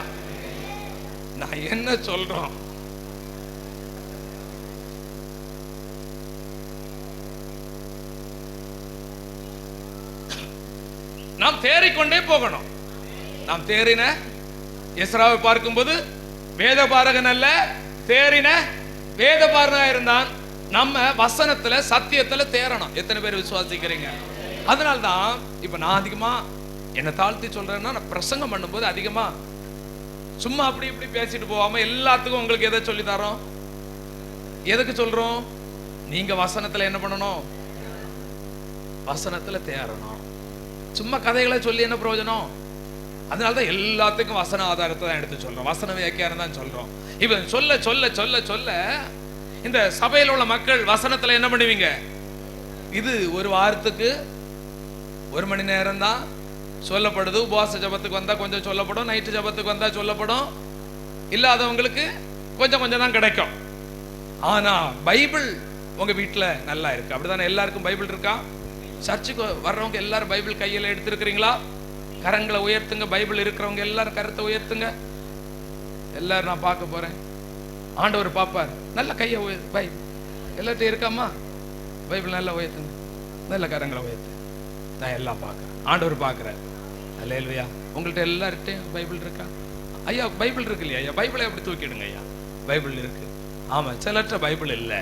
நான் என்ன சொல்றோம்? நாம் தேறிக்கொண்டே போகணும். நாம் தேறின எஸ்ராவை பார்க்கும்போது வேதபாரகன் அல்ல, தேறின வேதபாரகனா இருந்தான். நம்ம வசனத்துல சத்தியத்துல தேறணும். எத்தனை பேர் விசுவாசிக்கிறீங்க? அதனால்தான் இப்ப நான் அதிகமா என்ன தாழ்த்தி சொல்றேன்னா, நான் பிரசங்கம் பண்ணும்போது அதிகமா சும்மா அப்படி இப்படி பேசிட்டு போகாம எல்லாத்துக்கும் உங்களுக்கு எதை சொல்லி தரோம்? எதுக்கு சொல்றோம்? நீங்க வசனத்துல என்ன பண்ணணும்? வசனத்துல தேறணும். சும்மா கதைகளை சொல்லி என்ன பிரயோஜனம்? அதனாலதான் எல்லாத்துக்கும் வசன ஆதாரத்தை தான் எடுத்து சொல்றோம், வசன வியாக்கியானம் தான் சொல்றோம். இப்ப சொல்ல சொல்ல சொல்ல சொல்ல இந்த சபையில் உள்ள மக்கள் வசனத்துல என்ன பண்ணுவீங்க? இது ஒரு வாரத்துக்கு 1 மணி நேரம் தான் சொல்லப்படுது. உபவாச ஜபத்துக்கு வந்தா கொஞ்சம் சொல்லப்படும், நைட்டு ஜபத்துக்கு வந்தா சொல்லப்படும். இல்லாதவங்களுக்கு கொஞ்சம் கொஞ்சம் தான் கிடைக்கும். ஆனா பைபிள் உங்க வீட்டுல நல்லா இருக்கு, அப்படிதானே? எல்லாருக்கும் பைபிள் இருக்கா? சர்ச்சுக்கு வர்றவங்க எல்லாரும் பைபிள் கையில எடுத்திருக்கிறீங்களா? கரங்களை உயர்த்துங்க. பைபிள் இருக்கிறவங்க எல்லாரும் கரத்தை உயர்த்துங்க. எல்லாரும் நான் பார்க்க போறேன். ஆண்டவர் பாப்பார். நல்ல கையை பைபிள் எல்லாத்தையும் இருக்காமா? பைபிள் நல்லா உயர்த்துங்க. நல்ல கரங்களை உயர்த்து. நான் எல்லாம் பார்க்கிறேன். ஆண்டவர் பார்க்கிறார். அல்லேலூயா. உங்கள்கிட்ட எல்லார்கிட்டையும் பைபிள் இருக்கா? ஐயா பைபிள் இருக்கு இல்லையா? ஐயா பைபிளை எப்படி தூக்கிடுங்க? ஐயா பைபிள் இருக்கு. ஆமா, சிலற்ற பைபிள் இல்லை.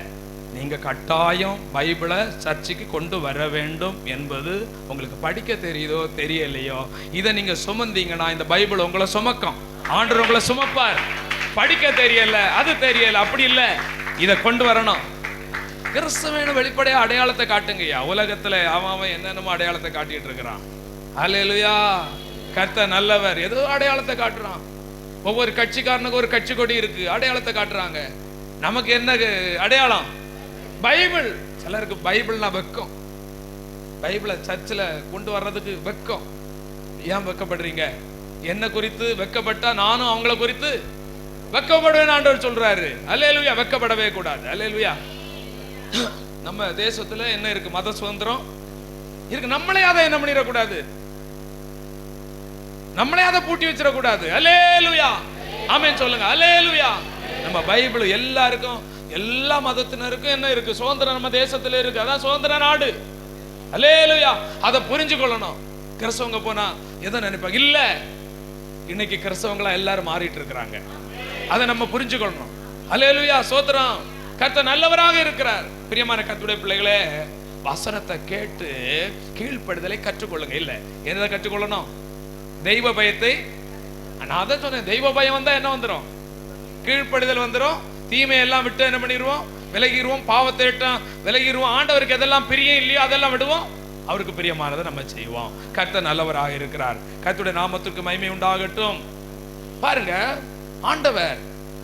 நீங்க கட்டாயம் பைபிளை சர்ச்சுக்கு கொண்டு வர வேண்டும் என்பது உங்களுக்கு படிக்க தெரியுதோ தெரியலையோ, இதை நீங்க சுமந்தீங்கன்னா இந்த பைபிள் உங்களை சுமக்கும். ஆண்டவர் உங்களை சுமப்பார். படிக்க தெரியல, அது தெரியல, அப்படி இல்லை. இதை கொண்டு வரணும். கிறிஸ்துவின் வெளிப்படையா அடையாளத்தை காட்டுங்கய்யா. உலகத்துல அவன் என்னென்னமோ அடையாளத்தை காட்டிட்டு இருக்கிறான். அல்லேலூயா. கர்த்தர் நல்லவர், ஏதோ அடையாளத்தை காட்டுறான். ஒவ்வொரு கட்சிக்காரனுக்கு ஒரு கட்சி கொடி இருக்கு, அடையாளத்தை காட்டுறாங்க. நமக்கு என்ன அடையாளம்? பைபிள். சிலருக்கு பைபிள்னா வெக்கம். பைபிளை சர்ச்சில் கொண்டு வர்றதுக்கு வெக்கம். ஏன் வெக்கப்படுறீங்க? என்ன குறித்து வெக்கப்பட்டா நானும் அவங்கள குறித்து வெக்கப்படுவேன் ஆண்டவர் சொல்றாரு. அல்லேலூயா. வெக்கப்படவே கூடாது. அல்லேலூயா. நம்ம தேசத்துல என்ன இருக்கு? மத சுதந்திரம் இருக்கு. நம்மளே அதை என்ன பண்ணிடக்கூடாது, நம்மளே அதை பூட்டி வச்சிடக்கூடாது. அல்லேலூயா. ஆமென் சொல்லுங்க. அல்லேலூயா. நம்ம பைபிள் எல்லாருக்கும் எல்லா மதத்தினருக்கும் என்ன இருக்கு? சுதந்திரம் நம்ம தேசத்துல இருக்கு. அதான் சுதந்திர நாடு. அல்லேலூயா. அதை புரிஞ்சு கொள்ளணும். கிறிஸ்தவங்க போனா எதை நினைப்பாங்க? இல்ல, இன்னைக்கு கிறிஸ்தவங்களா எல்லாரும் மாறிட்டு இருக்கிறாங்க. அதை நம்ம புரிஞ்சு கொள்ளணும். அல்லேலூயா, ஸ்தோத்திரம். கர்த்தர் நல்லவராக இருக்கிறார். பிரியமான கர்த்தருடைய பிள்ளைகளே, வசனத்தை கேட்டு கீழ்ப்படுதலை கற்றுக்கொள்ளுங்க. இல்ல, என்னதை கற்றுக்கொள்ளணும்? தெய்வ பயத்தை. நான் அதான் சொன்னேன், தெய்வ பயம் வந்தா என்ன வந்துடும்? கீழ்ப்படுதல் வந்துடும். தீமையெல்லாம் விட்டு என்ன பண்ணிடுவோம்? விலகிடுவோம். பாவத்தை விட்டு விலகிடுவோம். ஆண்டவருக்கு எதெல்லாம் பிரியம் இல்லையோ அதெல்லாம் விடுவோம். அவருக்கு பிரியமானதை நம்ம செய்வோம். கர்த்தர் நல்லவராக இருக்கிறார். கர்த்தருடைய நாமத்துக்கு மகிமை உண்டாகட்டும். பாருங்க, ஆண்டவர்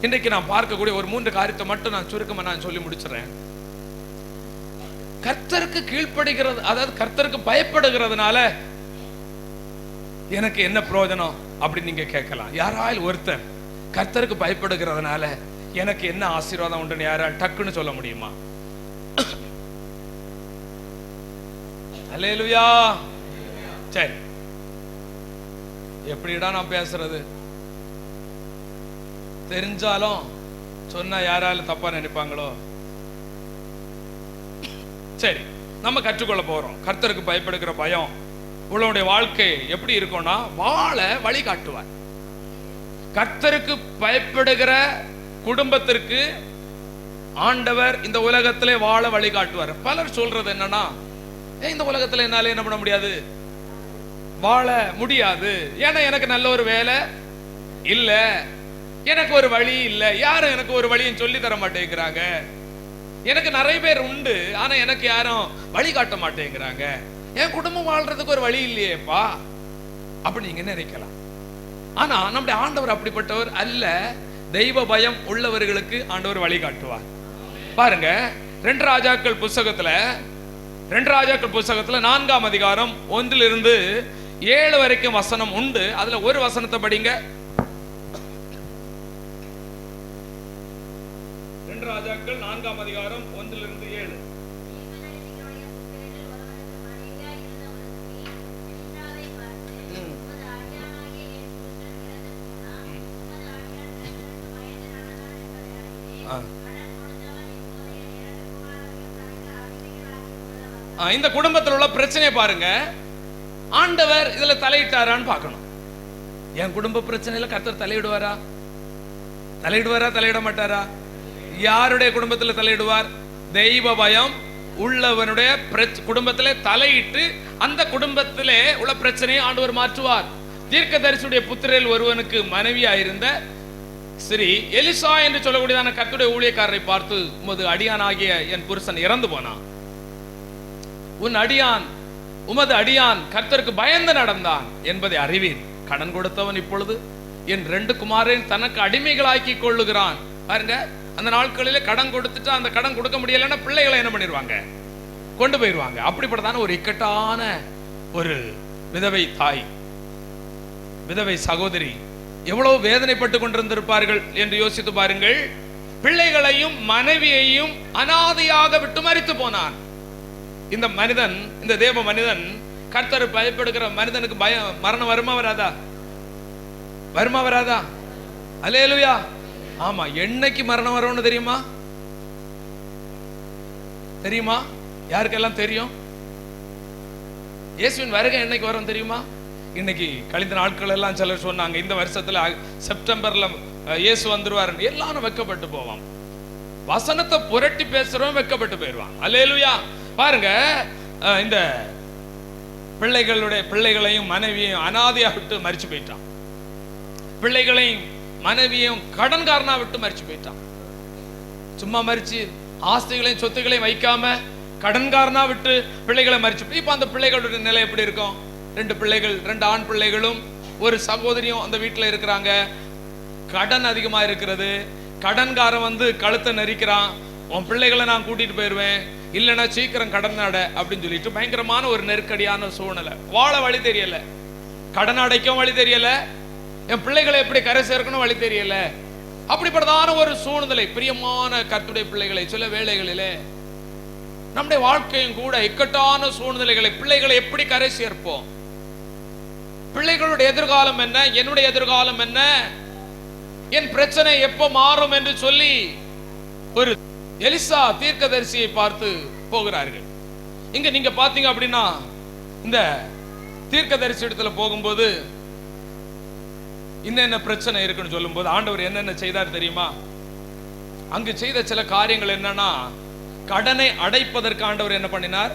இன்றைக்கு நான் பார்க்கக்கூடிய ஒரு 3 காரியத்தை மட்டும் நான் சுருக்கமா நான் சொல்லி முடிச்சிடறேன். கர்த்தருக்கு கீழ்ப்படுகிறது, அதாவது கர்த்தருக்கு பயப்படுகிறதுனால எனக்கு என்ன பிரயோஜனம் அப்படி நீங்க கேட்கலாம். யாராயில் ஒருத்தர் கர்த்தருக்கு பயப்படுகிறதுனால எனக்கு என்ன ஆசீர்வாதம் உண்டுன்னு யாரால் டக்குன்னு சொல்ல முடியுமா? அல்லேலூயா. சரி, எப்படிடா நான் பேசுறது? தெரிஞ்சாலும் சொன்னா யாராலும் தப்பா நினைப்பாங்களோ? சரி, நம்ம கற்றுக்கொள்ள போறோம். கர்த்தருக்கு பயப்படுகிற பயம் உங்களுடைய வாழ்க்கை எப்படி இருக்கும்னா, வாழ வழி காட்டுவார். கர்த்தருக்கு பயப்படுகிற குடும்பத்திற்கு ஆண்டவர் இந்த உலகத்திலே வாழ வழி காட்டுவார். பலர் சொல்றது என்னன்னா, இந்த உலகத்துல என்னால என்ன பண்ண முடியாது, வாழ முடியாது, ஏன்னா எனக்கு நல்ல ஒரு வேலை இல்ல, எனக்கு ஒரு வழி இல்ல, யாரும் எனக்கு ஒரு வழியும் சொல்லி தர மாட்டேங்கிறாங்க, எனக்கு நிறைய பேர் உண்டு ஆனா எனக்கு யாரும் வழி காட்ட மாட்டேங்கிறாங்க, என் குடும்பம் வாழ்றதுக்கு ஒரு வழி இல்லையேப்பா அப்படி நீங்க நினைக்கலாம். ஆனா நம்முடைய ஆண்டவர் அப்படிப்பட்டவர் அல்ல. தெய்வ பயம் உள்ளவர்களுக்கு ஆண்டவர் வழி காட்டுவார். பாருங்க, 2 ராஜாக்கள் புஸ்தகத்துல 4ஆம் அதிகாரம் 1 - 7 வரைக்கும் வசனம் உண்டு. அதுல ஒரு வசனத்தை படிங்க. 2 ராஜாக்கள் 4ஆம் அதிகாரம் 1 - 7. இந்த குடும்பத்தில் உள்ள பிரச்சனை பாருங்க, ஆண்டவர் இதுல தலையிட்டாரான்னு பார்க்கணும். என் குடும்ப பிரச்சனையில கர்த்தர் தலையிடுவாரா? தலையிட மாட்டாரா? யாருடைய குடும்பத்தில் தலையிடுவார்? தெய்வ பயம் உள்ளவனுடைய குடும்பத்திலே தலையிட்டு அந்த குடும்பத்திலே உள்ள பிரச்சனையை ஆண்டவர் மாற்றுவார். தீர்க்கதரிசியுடைய புத்திரரில் ஒருவனுக்கு மனைவியா இருந்த ஸ்ரீ எலிசா என்று சொல்லக்கூடியதான கர்த்தருடைய ஊழியக்காரரை பார்த்து, உமது அடியானாகிய என் புருஷன் இறந்து போனான், உமது அடியான் கர்த்தருக்கு பயந்து நடந்தான் என்பதை அறிவீர். கடன் கொடுத்தவன் இப்பொழுது என் 2 குமாரன் தனக்கு அடிமைகளாக்கி கொள்ளுகிறான். பாருங்க, அந்த நாட்களிலே கடன் கொடுத்துட்டு அந்த கடன் கொடுக்க முடியலன்னா பிள்ளைகளை என்ன பண்ணிடுவாங்க? கொண்டு போயிடுவாங்க. அப்படிப்பட்டதான ஒரு இக்கட்டான ஒரு விதவை தாய், விதவை சகோதரி எவ்வளவு வேதனைப்பட்டு கொண்டிருந்திருப்பார்கள் என்று யோசித்து பாருங்கள். பிள்ளைகளையும் மனைவியையும் அனாதையாக விட்டு மரித்து போனான். இந்த மனிதன், இந்த தேவ மனிதன், கர்த்தர் பயப்படுகிற மனிதனுக்கு மரணம் வருமா வராதா? அல்லேலூயா. ஆமா, என்னைக்கு மரணம் வரும்னு தெரியுமா? யாருக்கெல்லாம் தெரியும்? இயேசுவின் வருகை என்னைக்கு வரும் தெரியுமா? இன்னைக்கு கழிந்த நாட்கள் எல்லாம் சிலர் சொன்னாங்க, இந்த வருஷத்துல செப்டம்பர்ல இயேசு வந்துருவாரு. எல்லாரும் வெக்கப்பட்டு போவான். வசனத்தை புரட்டி பேசுறவன் வெக்கப்பட்டு போயிடுவான். அல்லேலூயா. பாருங்க, இந்த பிள்ளைகளையும் மனைவியையும் அனாதையா விட்டு மரிச்சு போயிட்டான். பிள்ளைகளையும் மனைவியையும் கடன்காரனா விட்டு மரிச்சு போயிட்டான். சும்மா மரிச்சு ஆஸ்திகளையும் சொத்துக்களையும் வைக்காம கடன்காரனா விட்டு பிள்ளைகளை மரிச்சு. இப்ப அந்த பிள்ளைகளுடைய நிலை எப்படி இருக்கும்? 2 பிள்ளைகள், 2 ஆண் பிள்ளைகளும் ஒரு சகோதரியும் அந்த வீட்டுல இருக்கிறாங்க. கடன் அதிகமா இருக்கிறது. கடன்காரன் வந்து கழுத்தை நெரிக்கிறான், உன் பிள்ளைகளை நான் கூட்டிட்டு போயிருவேன், இல்லைன்னா சீக்கிரம் கடன் நட அப்படின்னு சொல்லிட்டு பயங்கரமான ஒரு நெருக்கடியான சூழ்நிலை. வாழ வழி தெரியல, கடன் அடைக்கும் வழி தெரியல, என் பிள்ளைகளை எப்படி கரை சேர்க்கணும் வழி தெரியல. அப்படிப்பட்டதான ஒரு சூழ்நிலை. பிரியமான கர்த்தருடைய பிள்ளைகளை, சில வேளைகளிலே நம்முடைய வாழ்க்கையும் கூட இக்கட்டான சூழ்நிலைகளை, பிள்ளைகளை எப்படி கரை சேர்ப்போம்? பிள்ளைகளுடைய எதிர்காலம் என்ன, என்னுடைய எதிர்காலம் என்ன, என் பிரச்சனை எப்ப மாறும் என்று சொல்லி ஒரு எலிசா தீர்க்கதரிசியை பார்த்து போகிறார்கள். இங்க நீங்க பாத்தீங்க அப்படின்னா இந்த தீர்க்கதரிசி இடத்துல போகும்போது என்னென்ன பிரச்சனை இருக்குன்னு சொல்லும் போது ஆண்டவர் என்னென்ன செய்தார் தெரியுமா? அங்கு செய்த சில காரியங்கள் என்னன்னா, கடனை அடைப்பதற்கு ஆண்டவர் என்ன பண்ணினார்?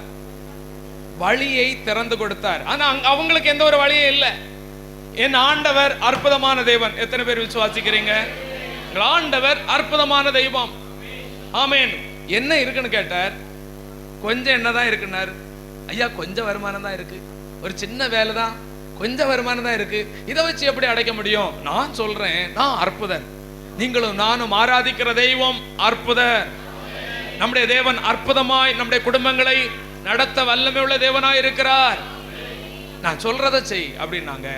வழியை திறந்து கொடுத்தார். ஆனா அவங்களுக்கு எந்த ஒரு வழியே இல்லை. என் ஆண்டவர் அற்புதமான தெய்வம். எத்தனை பேர் விசுவாசிக்கிறீங்க? ஆண்டவர் அற்புதமான தெய்வம். ஆமென். என்ன இருக்குன்னு கேட்டார். கொஞ்சம் என்னதான் இருக்குன்னாரு. ஐயா கொஞ்சம் வருமானம் தான் இருக்கு, ஒரு சின்ன வேலை தான், கொஞ்சம் வருமானம் தான் இருக்கு, இதை வச்சு எப்படி அடைக்க முடியும்? நான் சொல்றேன், நான் அற்புதர். நீங்களும் நானும் ஆராதிக்கிற தெய்வம் அற்புதர். நம்முடைய தேவன் அற்புதமாய் நம்முடைய குடும்பங்களை நடத்த வல்லமை உள்ள தேவனாய் இருக்கிறார். நான் சொல்றதை செய் அப்படின்னாங்க.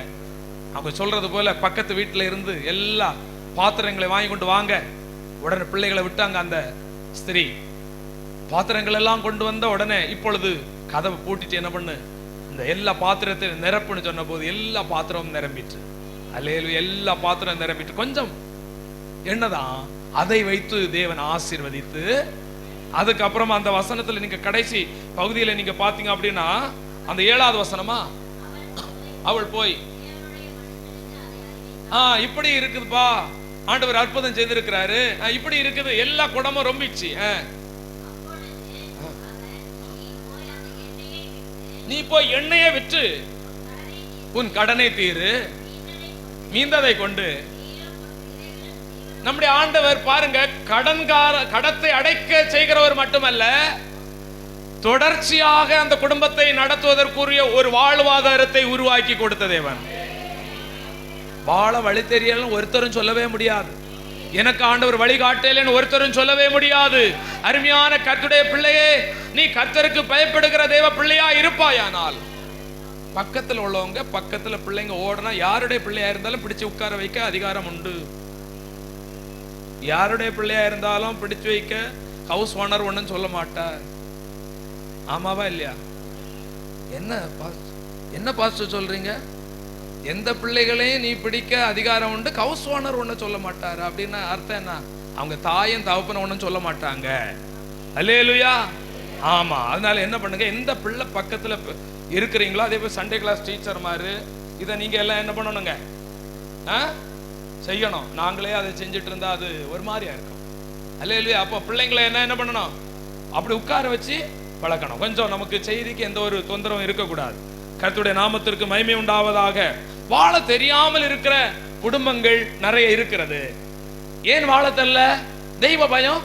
அவங்க சொல்றது போல பக்கத்து வீட்டுல இருந்து எல்லா பாத்திரங்களை வாங்கி கொண்டு வாங்க. உடனே பிள்ளைகளை விட்டாங்க. அந்த ஸ்திரீ பாத்திரங்கள் எல்லாம் கொண்டு வந்த உடனே இப்பொழுது கதவை பூட்டிட்டு என்ன பண்ணு, இந்த எல்லா பாத்திரத்தையும் நிரப்புன்னு சொன்ன போது எல்லா பாத்திரமும் நிரம்பிட்டு, அல்லேலூயா, எல்லா பாத்திரம் நிரம்பிட்டு. கொஞ்சம் என்னதான் அதை வைத்து தேவன் ஆசீர்வதித்து, அதுக்கப்புறமா அந்த வசனத்துல நீங்க கடைசி பகுதியில நீங்க பாத்தீங்க அப்படின்னா அந்த 7வது வசனமா, அவள் போய் இப்படி இருக்குதுப்பா, ஆண்டவர் அற்புதம் செய்திருக்கிறாரு, இப்படி இருக்குது, எல்லா குடமும் ரொம்பிச்சு, நீ போய் எண்ணெயை விற்று உன் கடனை தீரு, மீந்ததை கொண்டு. நம்முடைய ஆண்டவர் பாருங்க, கடத்தை அடைக்க செய்கிறவர் மட்டுமல்ல, தொடர்ச்சியாக அந்த குடும்பத்தை நடத்துவதற்குரிய ஒரு வாழ்வாதாரத்தை உருவாக்கி கொடுத்த தேவன். வாழ வழி தெரியலன்னு ஒருத்தரும் சொல்லவே முடியாது. எனக்கு ஆண்டவர் வழிகாட்டலன்னு ஒருத்தரும் சொல்லவே முடியாது. அருமையான கர்த்தருடைய பிள்ளையே, நீ கர்த்தருக்கு பயப்படுகிற தேவ பிள்ளையா இருப்பாயானால், பக்கத்துல உள்ளவங்க பக்கத்துல பிள்ளைங்க ஓடனா யாருடைய பிள்ளையா இருந்தாலும் பிடிச்சு உட்கார வைக்க அதிகாரம் உண்டு. யாருடைய பிள்ளையா இருந்தாலும் பிடிச்சு வைக்க ஹவுஸ் ஓனர் ஒண்ணுன்னு சொல்ல மாட்டார். ஆமாவா இல்லையா? என்ன பாஸ்டர் சொல்றீங்க? எந்த பிள்ளைகளையும் நீ பிடிக்க அதிகாரம் உண்டு, ஹவுஸ் ஓனர் ஒண்ணு சொல்ல மாட்டாரு அப்படின்னா அர்த்தம் என்ன? அவங்க தாயும் தகப்பன ஒண்ணும் சொல்ல மாட்டாங்க. அல்லேலூயா. ஆமா. அதனால என்ன பண்ணுங்க, எந்த பிள்ளை பக்கத்துல இருக்கிறீங்களோ, அதே போய் சண்டே கிளாஸ் டீச்சர் மாதிரி இதை நீங்க எல்லாம் என்ன பண்ணணுங்க, செய்யணும். நாங்களே அதை செஞ்சுட்டு இருந்தா அது ஒரு மாதிரியா இருக்கும். அல்லேலூயா. அப்போ பிள்ளைங்களை என்ன பண்ணணும், அப்படி உட்கார வச்சு பழக்கணும். கொஞ்சம் நமக்கு செய்திக்கு எந்த ஒரு தொந்தரவும் இருக்கக்கூடாது. கர்த்தருடைய நாமத்திற்கு மகிமை உண்டாவதாக. வாழ தெரியாமல் இருக்கிற குடும்பங்கள் நிறைய இருக்கிறது. ஏன் வாழ தெரியல? தெய்வ பயம்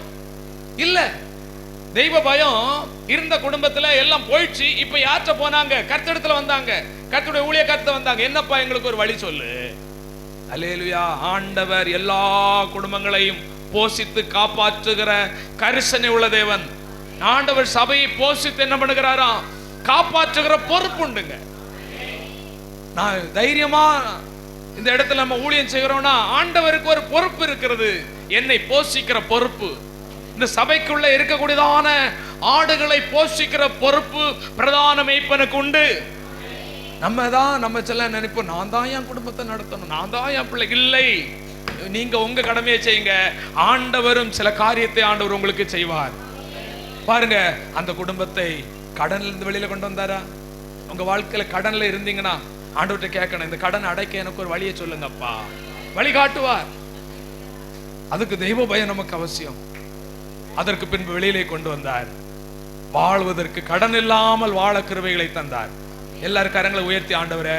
இல்ல. தெய்வ பயம் இருந்த குடும்பத்துல எல்லாம் போயிடுச்சு. இப்ப யார்கிட்ட போனாங்க? கர்த்தரிடத்துல வந்தாங்க. கர்த்தருடைய ஊழியக்காரத்தை வந்தாங்க. என்னப்பா எங்களுக்கு ஒரு வழி சொல்லு. அல்லேலூயா. ஆண்டவர் எல்லா குடும்பங்களையும் போஷித்து காப்பாற்றுகிற கரிசனை உள்ள தேவன். ஆண்டவர் சபையை போஷித்து என்ன பண்ணுகிறாரா? காப்பாற்றுகிற பொறுப்பு உண்டுங்க. நான் தைரியமா இந்த இடத்துல நம்ம ஊழியம் செய்கிறோம்னா ஆண்டவருக்கு ஒரு பொறுப்பு இருக்கிறது, என்னை போஷிக்கிற பொறுப்பு. இந்த சபைக்குள்ள இருக்கக்கூடியதான ஆடுகளை போஷிக்கிற பொறுப்பு பிரதான மேய்ப்பனுக்கு உண்டு. நம்ம செல்ல நினைப்போம், நான் தான் என் குடும்பத்தை நடத்தணும், நான் தான் என் பிள்ளை. இல்லை, நீங்க உங்க கடமையை செய்யுங்க. ஆண்டவரும் சில காரியத்தை ஆண்டவர் உங்களுக்கு செய்வார். பாருங்க, அந்த குடும்பத்தை கடன்ல இருந்து வெளியில கொண்டு வந்தாரா? உங்க வாழ்க்கையில கடன்ல இருந்தீங்கன்னா ஆண்டவர்கிட்ட கேட்கணும், இந்த கடன் அடைக்க எனக்கு ஒரு வழியை சொல்லுங்கப்பா. வழிகாட்டுவார். அதுக்கு தெய்வ பயம் நமக்கு அவசியம். அதற்கு பின்பு வெளியிலே கொண்டு வந்தார். வாழ்வதற்கு கடன் இல்லாமல் வாழ கிருபைகளை தந்தார். எல்லாரும் கரங்களை உயர்த்தி, ஆண்டவரே,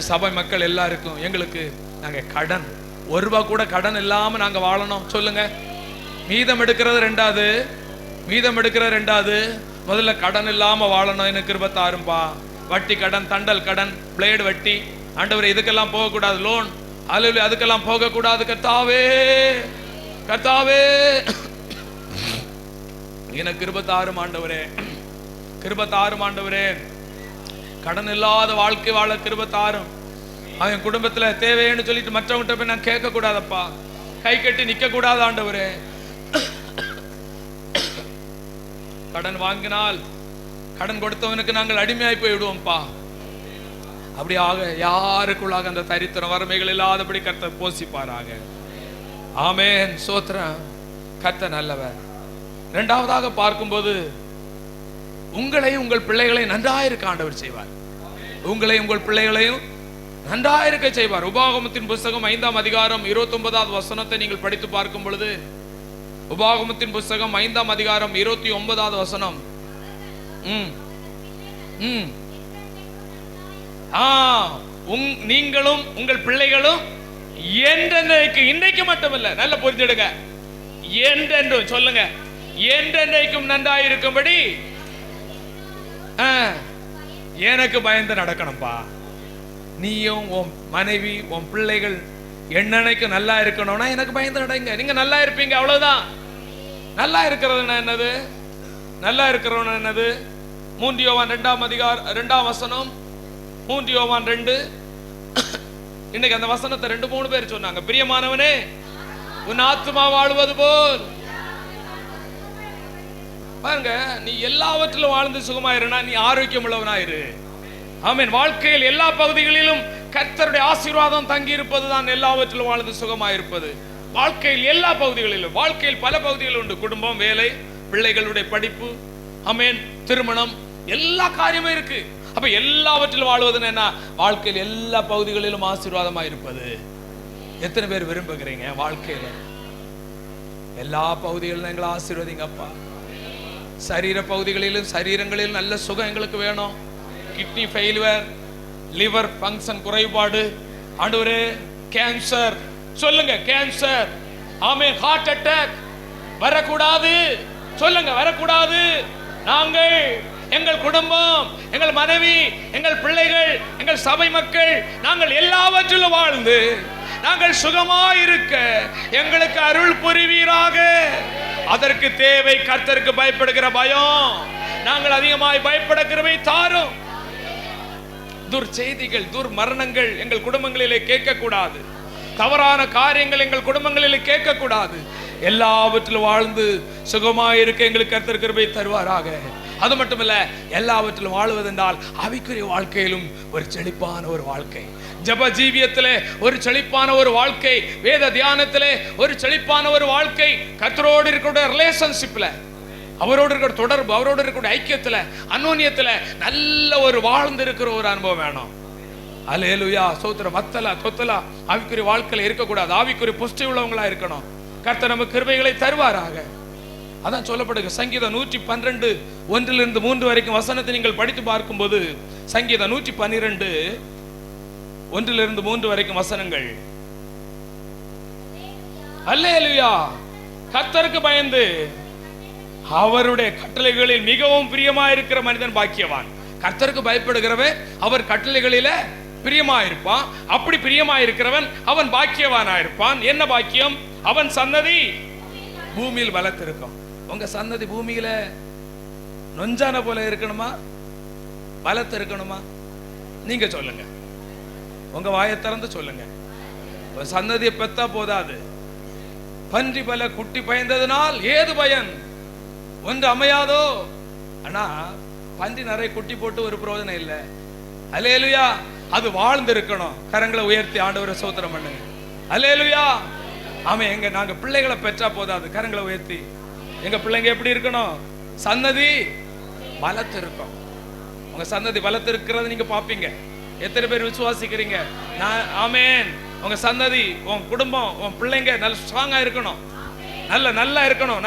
சபை மக்கள் எல்லாருக்கும் எங்களுக்கு நாங்க கடன் ஒரு ரூபா கூட கடன் இல்லாம நாங்க வாழணும் சொல்லுங்க. மீதம் எடுக்கிறது ரெண்டாவது, முதல்ல கடன் இல்லாம வாழணும். எனக்கு கிருபை தாரும்பா. வட்டி கடன், தண்டல் கடன், பிளேடு வட்டி, ஆண்டவரே இதுக்கெல்லாம் போக கூடாது. லோன், அல்லேலூயா, அதுக்கெல்லாம் போக கூடாது. கர்த்தாவே எனக்கு கிருபை தாரும் ஆண்டவரே, கிருபை தாரும் ஆண்டவரே. கடன் இல்லாத வாழ்க்கை வாழ கிருபை தாரும். அவன் குடும்பத்துல தேவைன்னு சொல்லிட்டு மற்றவங்கிட்ட போய் நான் கேட்க கூடாதப்பா, கை கட்டி நிக்க கூடாது ஆண்டவரே. கடன் வாங்கினால் கடன் கொடுத்தவனுக்கு நாங்கள் அடிமையாய் போய் விடுவோம்ப்பா. அப்படியாக யாருக்குள்ளாக அந்த தரித்திரம் வறுமைகள் இல்லாதபடி கர்த்தர் போஷிப்பாராக. ஆமென். சோத்திரம். கர்த்தர் நல்லவர். இரண்டாவதாக பார்க்கும்போது உங்களையும் உங்கள் பிள்ளைகளையும் நன்றாயிருக்க ஆண்டவர் செய்வார். உங்களையும் உங்கள் பிள்ளைகளையும் நன்றாயிருக்க செய்வார். உபாகமத்தின் புஸ்தகம் 5ஆம் அதிகாரம் 29வது வசனத்தை நீங்கள் படித்து பார்க்கும் பொழுது, உபாகமத்தின் புஸ்தகம் 5ஆம் அதிகாரம் 29வது வசனம், நீங்களும் உங்கள் பிள்ளைகளும் என்றென்றைக்கு, இன்றைக்கு மட்டுமல்ல, நல்ல புரிஞ்சிடுங்க, என்றென்றும் சொல்லுங்க, என்றென்றைக்கும் நன்றாயிருக்கும்படி எனக்கு பயந்து நடக்கணும்பா. நீயும் உன் மனைவி உன் பிள்ளைகள் என்னன்னைக்கு நல்லா இருக்கணும்னா எனக்கு பயந்து நடங்க. நீங்க நல்லா இருப்பீங்க, அவ்வளவுதான். நல்லா இருக்கிறது என்னது? நல்லா இருக்கிறவன் என்னது? 3 யோவான் 2ஆம் அதிகாரம் 2ஆம் வசனம், 3 யோவான் 2. இன்னைக்கு அந்த வசனத்தை 2-3 பேர் சொன்னாங்க. பிரியமானவனே, உன் ஆத்துமா வாழ்வது போல் பாருங்க, நீ எல்லாவற்றிலும் வாழ்ந்து சுகமாயிருனா நீ ஆரோக்கியம் உள்ளவனாயிரு. ஆமென். வாழ்க்கையில் எல்லா பகுதிகளிலும் கர்த்தருடைய ஆசீர்வாதம் தங்கி இருப்பதுதான் எல்லாவற்றிலும் வாழ்ந்து சுகமாயிருப்பது. வாழ்க்கையில் எல்லா பகுதிகளிலும், வாழ்க்கையில் பல பகுதிகள் உண்டு. குடும்பம், வேலை, பிள்ளைகளுடைய படிப்பு, ஆமென், திருமணம், எல்லா காரியமும் இருக்கு. அப்ப எல்லாவற்றிலும் வாழ்வதுன்னு என்ன? வாழ்க்கையில் எல்லா பகுதிகளிலும் ஆசீர்வாதமா இருப்பது. எத்தனை பேர் விரும்புகிறீங்க வாழ்க்கையில எல்லா பகுதிகளிலும் எங்களை ஆசீர்வதிங்கப்பா? சரீர பகுதிகளிலும் சரீரங்களிலும் நல்ல சுகம் எங்களுக்கு வேணும். கிட்னி ஃபெயிலியர், லிவர் ஃபங்க்ஷன் குறைபாடு, ஆண்டவரே கேன்சர், சொல்லுங்க கேன்சர், ஆமென், ஹார்ட் அட்டாக் வரக்கூடாது, சொல்லுங்க வரக்கூடாது. நாங்கள், எங்கள் குடும்பம், எங்கள் மனைவி, எங்கள் பிள்ளைகள், எங்கள் சபை மக்கள், நாங்கள் எல்லாவற்றிலும் வாழ்ந்து நாங்கள் சுகமாயிருக்க எங்களுக்கு அருள் புரிவீராக. அதற்கு தேவை கர்த்தருக்கு பயப்படுகிற பயம். நாங்கள் அதிகமாய் பயப்படுகிறவை தாரும். துர்ச்செய்திகள், துர்மரணங்கள் எங்கள் குடும்பங்களிலே கேட்கக்கூடாது. தவறான காரியங்கள் எங்கள் குடும்பங்களிலே கேட்கக்கூடாது. எல்லாவற்றிலும் வாழ்ந்து சுகமாயிருக்க எங்களுக்கு கர்த்தர் கிருபை தருவாராக. அது மட்டுமல்ல, எல்லாவற்றிலும் வாழ்வதென்றால் ஆவிக்குரிய வாழ்க்கையிலும் ஒரு செழிப்பான ஒரு வாழ்க்கை, ஜப ஜீவியத்திலே ஒரு செழிப்பான ஒரு வாழ்க்கை, வேத தியானத்திலே ஒரு செழிப்பான ஒரு வாழ்க்கை, கர்த்தரோடு இருக்கிற ரிலேஷன்ஷிப்ல, அவரோடு இருக்கிற தொடர்பு, அவரோடு இருக்கிற ஐக்கியத்துல, அன்னோன்யத்துல நல்ல ஒரு வாழ்ந்து இருக்கிற ஒரு அனுபவம் வேணும். அல்லேலூயா, சோத்திரம். மத்தலா தொத்தலா ஆவிக்குரிய வாழ்க்கையில இருக்கக்கூடாது. ஆவிக்குரிய புஷ்டி உள்ளவங்களா இருக்கணும். கர்த்தர் நமக்கு கிருபைகளை தருவாராக. அதான் சொல்லப்படுங்க. சங்கீதம் 112 1 3 வரைக்கும் வசனத்தை நீங்கள் படித்து பார்க்கும்போது, சங்கீதம் 112 1 3 வரைக்கும் வசனங்கள். அல்லேலூயா, கர்த்தருக்கு பயந்து அவருடைய கட்டளைகளில் மிகவும் பிரியமாயிருக்கிற மனிதன் பாக்கியவான். கர்த்தருக்கு பயப்படுகிறவன் அவர் கட்டளைகளில பிரியமாயிருப்பான். அப்படி பிரியமாயிருக்கிறவன் அவன் பாக்கியவானாயிருப்பான். என்ன பாக்கியம்? அவன் சன்னதி பூமியில் பலத்திருக்கும். உங்க சன்னதி பூமியில நொஞ்சான போல இருக்கணுமா, பலத்து இருக்கணுமா? நீங்க சொல்லுங்க, உங்க வாயை திறந்து சொல்லுங்க. சன்னதியை பெத்தா போதாது. பன்றி பல குட்டி பயந்ததனால் ஏது பயன்? ஒன்று அமையாதோ? ஆனா பன்றி நிறைய குட்டி போட்டு ஒரு பிரயோஜனம் இல்லை. அல்லேலூயா, அது வாழ்ந்து இருக்கணும். கரங்களை உயர்த்தி ஆண்டவரை ஸ்தோத்திரம் பண்ணுங்க. அல்லேலூயா. ஆமா, எங்க நாங்க பிள்ளைகளை பெற்றா போதாது. கரங்களை உயர்த்தி, எங்க பிள்ளைங்க எப்படி இருக்கணும்? சன்னதி பலத்து இருக்கும். உங்க சன்னதி பலத்து இருக்கிறது நீங்க பாப்பீங்க. எத்தனை பேர் விசுவாசிக்கிறீங்க? ஆமென். உங்க சன்னதி, உன் குடும்பம், உன் பிள்ளைங்க நல்ல ஸ்ட்ராங்கா இருக்கணும். நல்லா இருக்கணும்.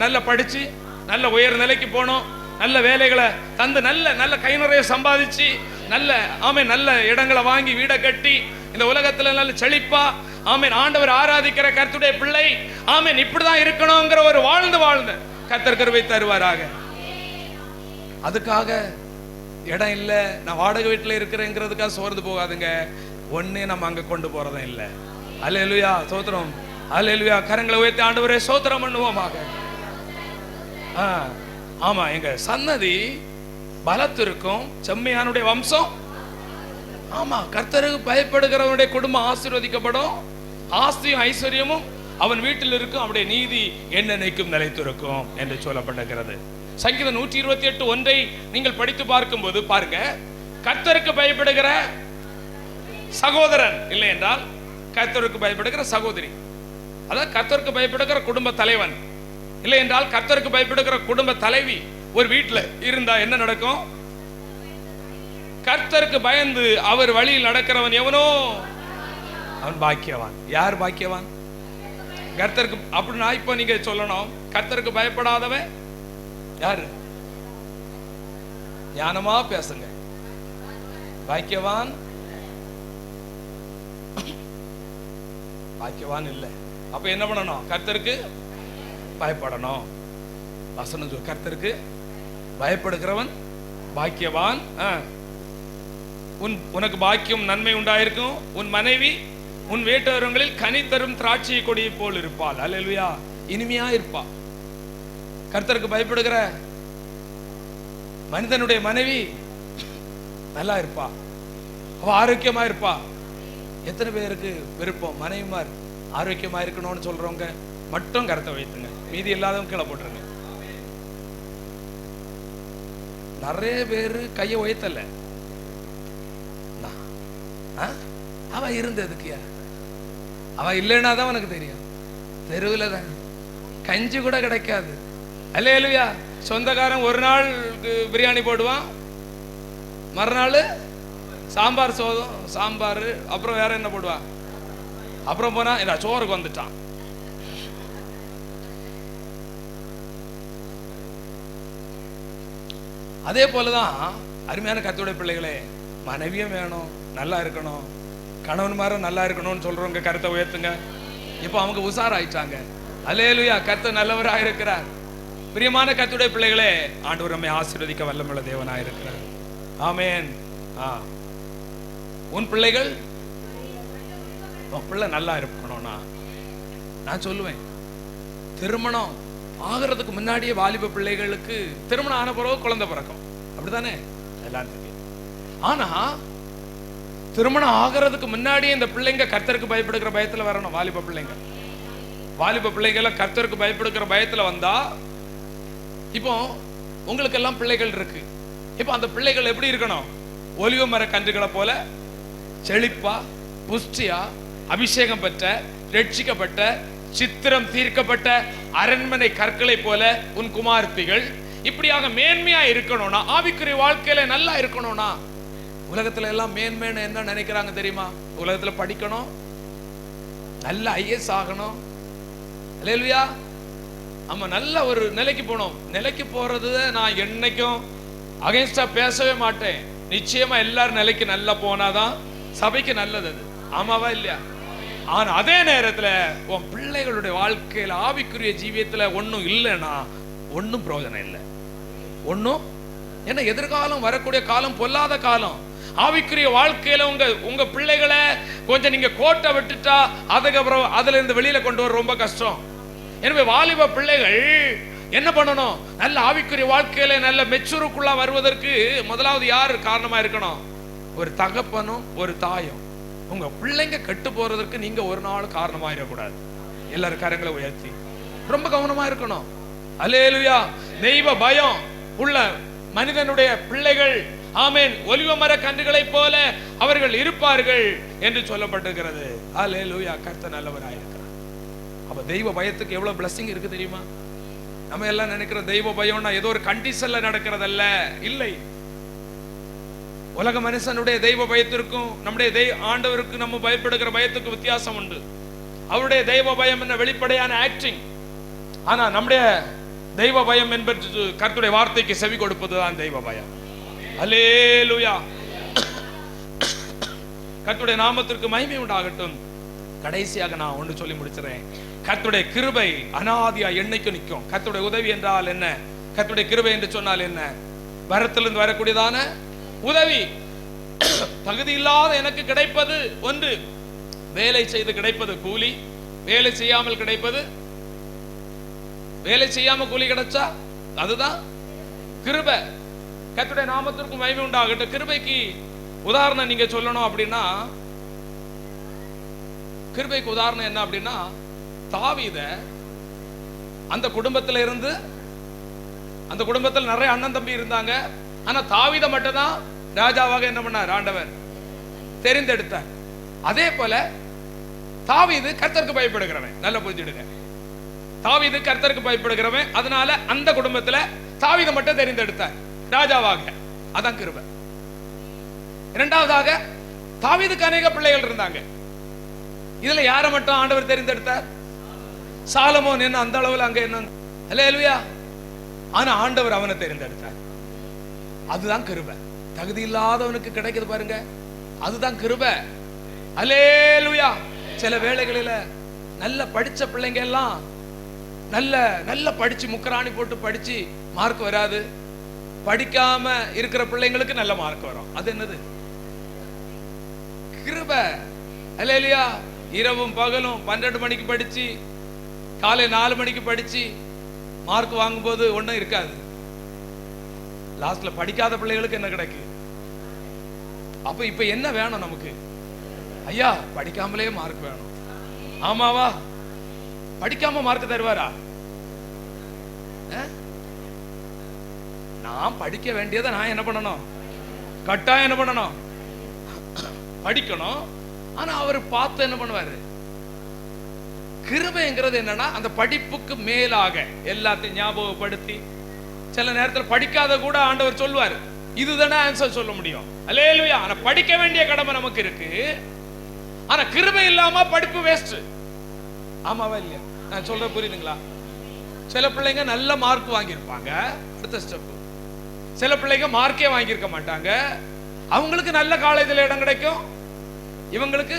நல்ல படிச்சு நல்ல உயர் நிலைக்கு போகணும். நல்ல வேலைகளை தந்து நல்ல கை நிறைய சம்பாதிச்சு நல்ல இடங்களை வாங்கி வீடை கட்டி இந்த உலகத்துல நல்ல செழிப்பா ஆண்டவர் ஆராதிக்கிற கர்த்தருடைய பிள்ளை இப்படிதான் இருக்கணுங்கிற ஒரு வாழ்ந்து கர்த்தர் கிருபை தருவாராக. அதுக்காக இடம் இல்ல, நான் வாடகை வீட்டுல இருக்கிறேங்கிறதுக்காக சோர்ந்து போகாதுங்க. ஒன்னே நம்ம அங்க கொண்டு போறதும் இல்லை. அல்லேலூயா, ஸ்தோத்திரம். அல்லேலூயா. கரங்களை உயர்த்தி ஆண்டவரே ஸ்தோத்திரம் பண்ணுவோமாக. ஆமா, எங்க சன்னதி பலத்திருக்கும். செம்மையானுடைய வம்சம். ஆமா, கர்த்தருக்கு பயப்படுகிறவனுடைய குடும்பம் ஆசீர்வதிக்கப்படும். ஆஸ்தியும் ஐஸ்வர்யமும் அவன் வீட்டில் இருக்கும். அவனுடைய நீதி என்னென்னைக்கும் நிலைத்திருக்கும் என்று சொல்லப்படுகிறது. சங்கீதம் 128 1 நீங்கள் படித்து பார்க்கும் போது பாருங்க, கர்த்தருக்கு பயப்படுகிற சகோதரன் இல்லை என்றால் கர்த்தருக்கு பயப்படுகிற சகோதரி, அதாவது கர்த்தருக்கு பயப்படுகிற குடும்ப தலைவன், இல்லை என்றால் கர்த்தருக்கு பயப்படுகிற குடும்ப தலைவி ஒரு வீட்டில் இருந்தா என்ன நடக்கும்? கர்த்தருக்கு பயந்து அவர் வழியில் நடக்கிறவன் எவனோ அவன் பாக்கியவான். யார் பாக்கியவான்? கர்த்தருக்கு. அப்படின்னா இப்ப நீங்க சொல்லணும், கர்த்தருக்கு பயப்படாதவன் யாரு? ஞானமா பேசுங்க. பாக்கியவான் பாக்கியவான் இல்ல. அப்ப என்ன பண்ணணும்? கர்த்தருக்கு பயப்படணும். வசனம் சொல், கர்த்தருக்கு பயப்படுகிறவன் பாக்கியவான். உனக்கு பாக்கியம் நன்மை உண்டாயிருக்கும். உன் மனைவி உன் வேட்டவரங்களில் கனி தரும் திராட்சை கொடியை போல் இருப்பாள். அல்லேலூயா. இனிமையா இருப்பா. கர்த்தருக்கு பயப்படுகிற மனிதனுடைய மனைவி நல்லா இருப்பா, அவ ஆரோக்கியமா இருப்பா. எத்தனை பேருக்கு விருப்பம் மனைவிமார் ஆரோக்கியமா இருக்கணும்னு சொல்றவங்க மட்டும் கருத்தை வைத்துங்க, மீதி இல்லாதவங்க கீழே போட்டுருங்க. நிறைய பேரு கைய உயர்த்தல. அவ இருந்ததுக்கு அவ இல்லைன்னா தான் உனக்கு தெரியும். தெருவில் தான் கஞ்சி கூட கிடைக்காது. அல்லேலூயா. சொந்தக்காரன் ஒரு நாள் பிரியாணி போடுவான், மறுநாள் சாம்பார் சாம்பார், அப்புறம் வேற என்ன போடுவா, அப்புறம் போனா இந்த சோறுக்கு வந்துட்டான். அதே போலதான் அருமையான கர்த்தருடைய பிள்ளைகளே, மனைவியும் வேணும், நல்லா இருக்கணும், கணவன்மாரும் நல்லா இருக்கணும்னு சொல்றவங்க கருத்தை உயர்த்துங்க. இப்போ அவங்க உஷாராயிட்டாங்க. அல்லேலூயா. கர்த்தர் நல்லவராக இருக்கிறார். பிரியமான கர்த்தருடைய பிள்ளைகளே, ஆண்டவர் நம்மை ஆசீர்வதிக்க வல்லமுள்ள தேவனாக இருக்கிறார். ஆமென். உன் பிள்ளைகள், உன் பிள்ளை நல்லா இருக்கணும்னா நான் சொல்லுவேன், திருமணம் ஆகிறதுக்கு முன்னாடியே வாலிப பிள்ளைகளுக்கு திருமணம் ஆன பிறகு குழந்தை பிறக்கும். அப்படித்தானே எல்லாத்துக்கும். ஆனா திருமணம் ஆகிறதுக்கு முன்னாடியே இந்த பிள்ளைங்க கர்த்தருக்கு பயப்படுகிற பயத்துல வரணும். வாலிப பிள்ளைங்க கர்த்தருக்கு பயப்படுகிற பயத்துல வந்தா, இப்போ உங்களுக்கு எல்லாம் பிள்ளைகள் இருக்கு. இப்போ அந்த பிள்ளைகள் எப்படி இருக்கணும்? ஒலிவ மர கன்றுகளை போல செழிப்பா, புஷ்டியா, அபிஷேகம் பெற்ற, ரட்சிக்கப்பட்ட, சித்திரம் தீர்க்கப்பட்ட அரண்மனை கற்களை போல உன் குமார்த்திகள் இப்படியாக மேன்மையா இருக்கணும்னா, ஆவிக்குரிய வாழ்க்கையில நல்லா இருக்கணும்னா, உலகத்துல எல்லாம் மேன்மைன்னு என்ன நினைக்கிறாங்க தெரியுமா? உலகத்துல படிக்கணும், நல்ல ஐஏஎஸ் ஆகணும். அல்லேலூயா. ஆமா, நல்ல ஒரு நிலைக்கு போகணும். நிலைக்கு போறது நான் என்னைக்கும் அகைன்ஸ்டா பேசவே மாட்டேன். நிச்சயமா எல்லாரும் நிலைக்கு நல்லா போனாதான் சபைக்கு நல்லது. அது ஆமாவா இல்லையா? ஆனா அதே நேரத்துல உன் பிள்ளைகளுடைய வாழ்க்கையில ஆவிக்குரிய ஜீவியத்துல ஒன்னும் இல்லைன்னா ஒன்னும் பிரயோஜனம் இல்லை. ஒன்னும் என்ன, எதிர்காலம் வரக்கூடிய காலம் பொல்லாத காலம். ஆவிக்குரிய வாழ்க்கையில உங்க பிள்ளைகளை கொஞ்சம் நீங்க கோட்டை விட்டுட்டா அதுக்கப்புறம் அதுல இருந்து வெளியில கொண்டு வர ரொம்ப கஷ்டம். எனவே வாலிப பிள்ளைகள் என்ன பண்ணணும்? நல்ல ஆவிக்குரிய வாழ்க்கையில நல்ல மெச்சூருக்குள்ள வருவதற்கு முதலாவது யார் காரணமா இருக்கணும்? ஒரு தகப்பனும் ஒரு தாயும். உங்க பிள்ளைங்க கெட்டு போறதற்கு நீங்க ஒரு நாள் காரணமாயிடக்கூடாது. எல்லாரும் கரங்களை உயர்த்தி ரொம்ப கவனமா இருக்கணும். அல்லேலூயா. தெய்வ பயம் உள்ள மனிதனுடைய பிள்ளைகள், ஆமென், ஒலிவ மர கன்றுகளை போல அவர்கள் இருப்பார்கள் என்று சொல்லப்பட்டிருக்கிறது. அல்லேலூயா. கர்த்தர் நல்லவராக இருக்கிறார். அப்ப தெய்வ பயத்துக்கு எவ்வளவு பிளஸிங் இருக்கு தெரியுமா? நம்ம எல்லாம் நினைக்கிற தெய்வ பயம்னா ஏதோ ஒரு கண்டிஷன்ல நடக்கிறதல்ல. இல்லை. உலக மனுஷனுடைய தெய்வ பயத்திற்கும் நம்முடைய ஆண்டவருக்கு நம்ம பயப்படுகிற பயத்துக்கு வித்தியாசம் உண்டு. அவருடைய தெய்வ பயம் என்ன? வெளிப்படையான ஆக்டிங். ஆனா நம்முடைய தெய்வ பயம் என்பது கர்த்தருடைய வார்த்தைக்கு செவி கொடுப்பதுதான் தெய்வ பயம். அல்லேலூயா. கர்த்தருடைய நாமத்திற்கு மகிமை உண்டாகட்டும். கடைசியாக நான் ஒன்று சொல்லி முடிச்சிறேன். கர்த்தருடைய கிருபை அனாதியா என்னைக்கு நிற்கும். கர்த்தருடைய உதவி என்றால் என்ன? கர்த்தருடைய கிருபை என்று சொன்னால் என்ன? வரத்திலிருந்து வரக்கூடியதான உதவி. தகுதி இல்லாத எனக்கு கிடைப்பது ஒன்று, வேலை செய்து கிடைப்பது கூலி. வேலை செய்யாமல் கிடைப்பது, வேலை செய்யாம கூலி கிடைச்சா அதுதான் கிருபை. கர்த்தருடைய நாமத்திற்கு மகிமை உண்டாகட்டும். கிருபைக்கு உதாரணம் நீங்க சொல்லணும் அப்படின்னா, கிருபைக்கு உதாரணம் என்ன அப்படின்னா, தாவீத அந்த குடும்பத்துல இருந்து, அந்த குடும்பத்தில் நிறைய அண்ணன் தம்பி இருந்தாங்க. ஆனா தாவீத மட்டும் தான் ராஜாவாக என்ன பண்ணார்? ஆண்டவர் தெரிந்தெடுத்தார். அதே போல தாவீது கர்த்தருக்கு பயப்படுகிறவன். நல்ல புரிஞ்சிடுங்க. தாவீது கர்த்தருக்கு பயப்படுகிறவன், அதனால அந்த குடும்பத்துல தாவீதை மட்டும் தெரிந்தெடுத்தார் ராஜாவாக. அதான் கிருபை. இரண்டாவதாக, தாவீதுக்கு அநேக பிள்ளைகள் இருந்தாங்க. இதுல யாரை மட்டும் ஆண்டவர் தெரிந்தெடுத்தார்? சாலமோன். என்ன அந்த அளவுல அங்க என்ன அல்லேலூயா. ஆனா ஆண்டவர் அவனை தெரிந்தெடுத்தார். அதுதான் கிருபை. தகுதி இல்லாதவனுக்கு கிடைக்குது பாருங்க, அதுதான் கிருபை. அல்லேலூயா. சில வேளைகளில நல்ல படிச்ச பிள்ளைங்க எல்லாம் நல்ல படிச்சு முக்கராணி போட்டு படிச்சு மார்க் வராது. படிக்காம இருக்கிற பிள்ளைங்களுக்கு நல்ல மார்க் வரும். அது என்னது? கிருபை. அல்லேலூயா. இரவும் பகலும் 12 மணிக்கு படிச்சு காலை 4 மணிக்கு படிச்சு மார்க் வாங்கும்போது ஒன்றும் இருக்காது. லாஸ்ட்ல படிக்காத பிள்ளைகளுக்கு என்ன கிடைக்கு? அப்ப இப்ப என்ன வேணும் நமக்கு? ஐயா, படிக்காமலே மார்க் வேணும். ஆமாவா? படிக்காம மார்க் தருவாரா? நான் படிக்க வேண்டியதை நான் என்ன பண்ணணும்? கட்டாயம் என்ன பண்ணணும்? படிக்கணும். ஆனா அவர் பார்த்து என்ன பண்ணுவாரு? கிருபைங்கிறது என்னன்னா, அந்த படிப்புக்கு மேலாக எல்லாத்தையும் ஞாபகப்படுத்தி, சில நேரத்தில் படிக்காத கூட ஆண்டவர் சொல்வார், இதுதானே ஆன்சர் சொல்ல முடியும். அல்லேலூயா. ஆனா படிக்க வேண்டிய கடமை நமக்கு இருக்கு. ஆனா கிருபை இல்லாம படிப்பு வேஸ்ட். ஆமாவா இல்லையா? நான் சொல்ற புரியுதுங்களா? சில பிள்ளைங்க நல்ல மார்க் வாங்கியிருப்பாங்க, அடுத்த ஸ்டெப். சில பிள்ளைங்க மார்க்கே வாங்கியிருக்க மாட்டாங்க, அவங்களுக்கு நல்ல காலேஜில் இடம் கிடைக்கும், இவங்களுக்கு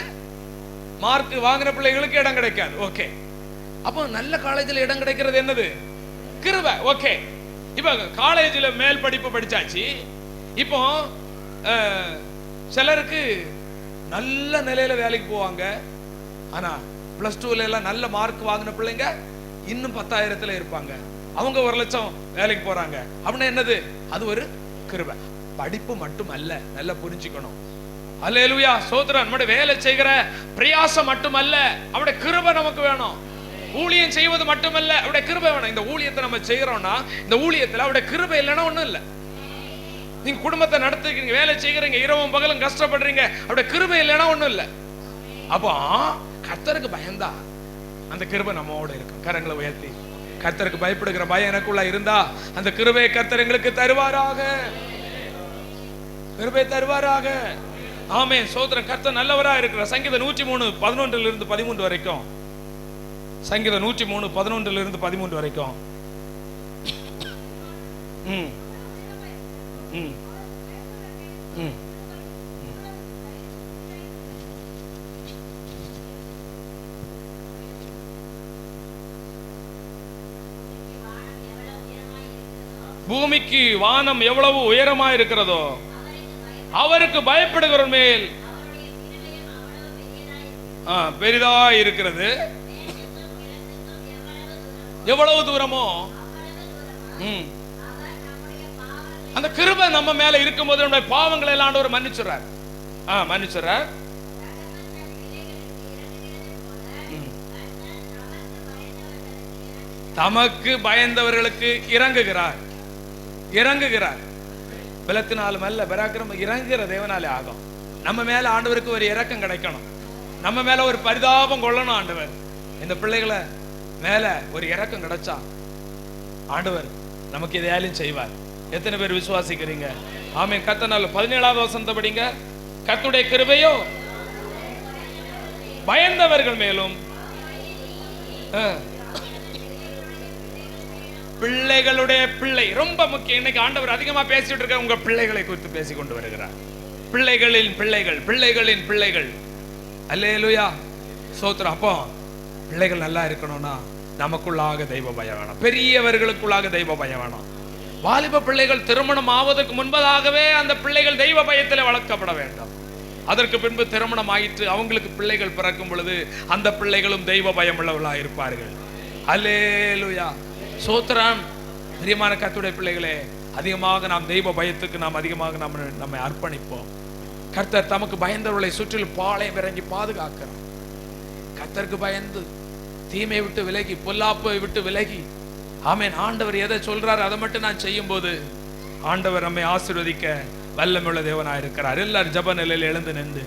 மார்க் வாங்கின பிள்ளைகளுக்கு இடம் கிடைக்காது. ஓகே, அப்போ நல்ல காலேஜில் இடம் கிடைக்கிறது என்னது? கிருபை. ஓகே, இப்ப காலேஜில் மேல் படிப்பு படிச்சாச்சு. இப்போ சிலருக்கு நல்ல நிலையில வேலைக்கு போவாங்க. ஆனா பிளஸ் 2ல எல்லாம் நல்ல மார்க் வாங்கின பிள்ளைங்க இன்னும் 10,000த்துல இருப்பாங்க. அவங்க 1,00,000 வேலைக்கு போறாங்க. அப்படின்னா என்னது? அது ஒரு கிருபை. படிப்பு மட்டும் அல்ல, நல்லா புரிஞ்சுக்கணும். அல்லேலூயா. சோதரன். நம்முடைய வேலை செய்கிற பிரயாசம் மட்டுமல்ல, அவருடைய கிருபை நமக்கு வேணும். ஊழியம் செய்வது மட்டுமல்ல, அவருடைய கிருபை வேணும். இந்த ஊழியத்தை நம்ம செய்யறோம்னா, இந்த ஊழியத்துல அவருடைய கிருபை இல்லைன்னா ஒண்ணும் இல்லை. நீங்க குடும்பத்தை நடத்துறீங்க, வேலை செய்கிறீங்க, இரவும் பகலும் கஷ்டப்படுறீங்க, அவருடைய கிருபை இல்லைன்னா ஒண்ணும் இல்லை. அப்போ கர்த்தருக்கு பயந்தா அந்த கிருபை நம்மோட இருக்கும். கரங்களை உயர்த்தி, கர்த்தருக்கு பயப்படுகிற பயம் எனக்குள்ள இருந்தா அந்த கிருபையை கர்த்தர் எங்களுக்கு தருவாராக, கிருபை தருவாராக. ஆமென். சோதரன். கர்த்தர் நல்லவரா இருக்கிறார். சங்கீதம் 103:11 13 வரைக்கும். சங்கீதம் 103:11 13 வரைக்கும். பூமிக்கு வானம் எவ்வளவு உயரமா இருக்கிறதோ அவருக்கு பயப்படுகிற மேல் பெரிதா இருக்கிறது. எவ்வளவு தூரமோ அந்த கிருபை நம்ம மேல இருக்கும்போது நம்முடைய பாவங்களை எல்லாம் ஆண்டவர் மன்னிச்சுறார். மன்னிச்சுறார். தமக்கு பயந்தவர்களுக்கு இறங்குகிறார். இறங்குகிறார். பலத்தினாலும் அல்ல, பராக்கிரமம் இறங்குகிற தேவனாலே ஆகும். நம்ம மேல ஆண்டவருக்கு ஒரு இரக்கம் கிடைக்கணும், நம்ம மேல ஒரு பரிதாபம் கொள்ளணும். ஆண்டவர் இந்த பிள்ளைகளை மேல ஒரு இரக்கம் கிடைச்சா ஆண்டவர் நமக்கு இதையாலும் செய்வார். எத்தனை பேர் விசுவாசிக்கிறீங்க? ஆமென். கர்த்தர் 17வது வசனத்தை படிங்க. கர்த்தருடைய கிருபையோ பயந்தவர்கள் மேலும் பிள்ளைகளுடைய பிள்ளை ரொம்ப முக்கியம். இன்னைக்கு ஆண்டவர் அதிகமா பேசிட்டு இருக்க உங்க பிள்ளைகளை குறித்து பேசிக் கொண்டு வருகிறார். பிள்ளைகளின் பிள்ளைகள், பிள்ளைகளின் பிள்ளைகள். அல்லேலூயா. சோத்திரம். அப்போ பிள்ளைகள் நல்லா இருக்கணும்னா நமக்குள்ளாக தெய்வ பயம் வேணும், பெரியவர்களுக்குள்ளாக தெய்வ பயம் வேணும். வாலிப பிள்ளைகள் திருமணம் ஆவதற்கு முன்பதாகவே அந்த பிள்ளைகள் தெய்வ பயத்தில் வளர்க்கப்பட வேண்டும். அதற்கு பின்பு திருமணம் ஆயிற்று, அவங்களுக்கு பிள்ளைகள் பிறக்கும் பொழுது அந்த பிள்ளைகளும் தெய்வ பயம் உள்ளவர்களாக இருப்பார்கள். அல்லேலூயா. சோத்திரம். பிரியமான கர்த்தருடைய பிள்ளைகளே, அதிகமாக நாம் தெய்வ பயத்துக்கு நாம் அதிகமாக நம்மை அர்ப்பணிப்போம். கர்த்தர் தமக்கு பயந்தவர்களை சுற்றிலும் பாளையம் இறங்கி பாதுகாக்கிறார். கர்த்தருக்கு பயந்து தீமையை விட்டு விலகி, பொல்லாப்பை விட்டு விலகி, ஆமென், ஆண்டவர் எதை சொல்றாரு அதை மட்டும் நான் செய்யும் போது ஆண்டவர் நம்மை ஆசீர்வதிக்க வல்லமையுள்ள தேவனாயிருக்கிறார். எல்லாரும் ஜெப நிலையில் எழுந்து நின்று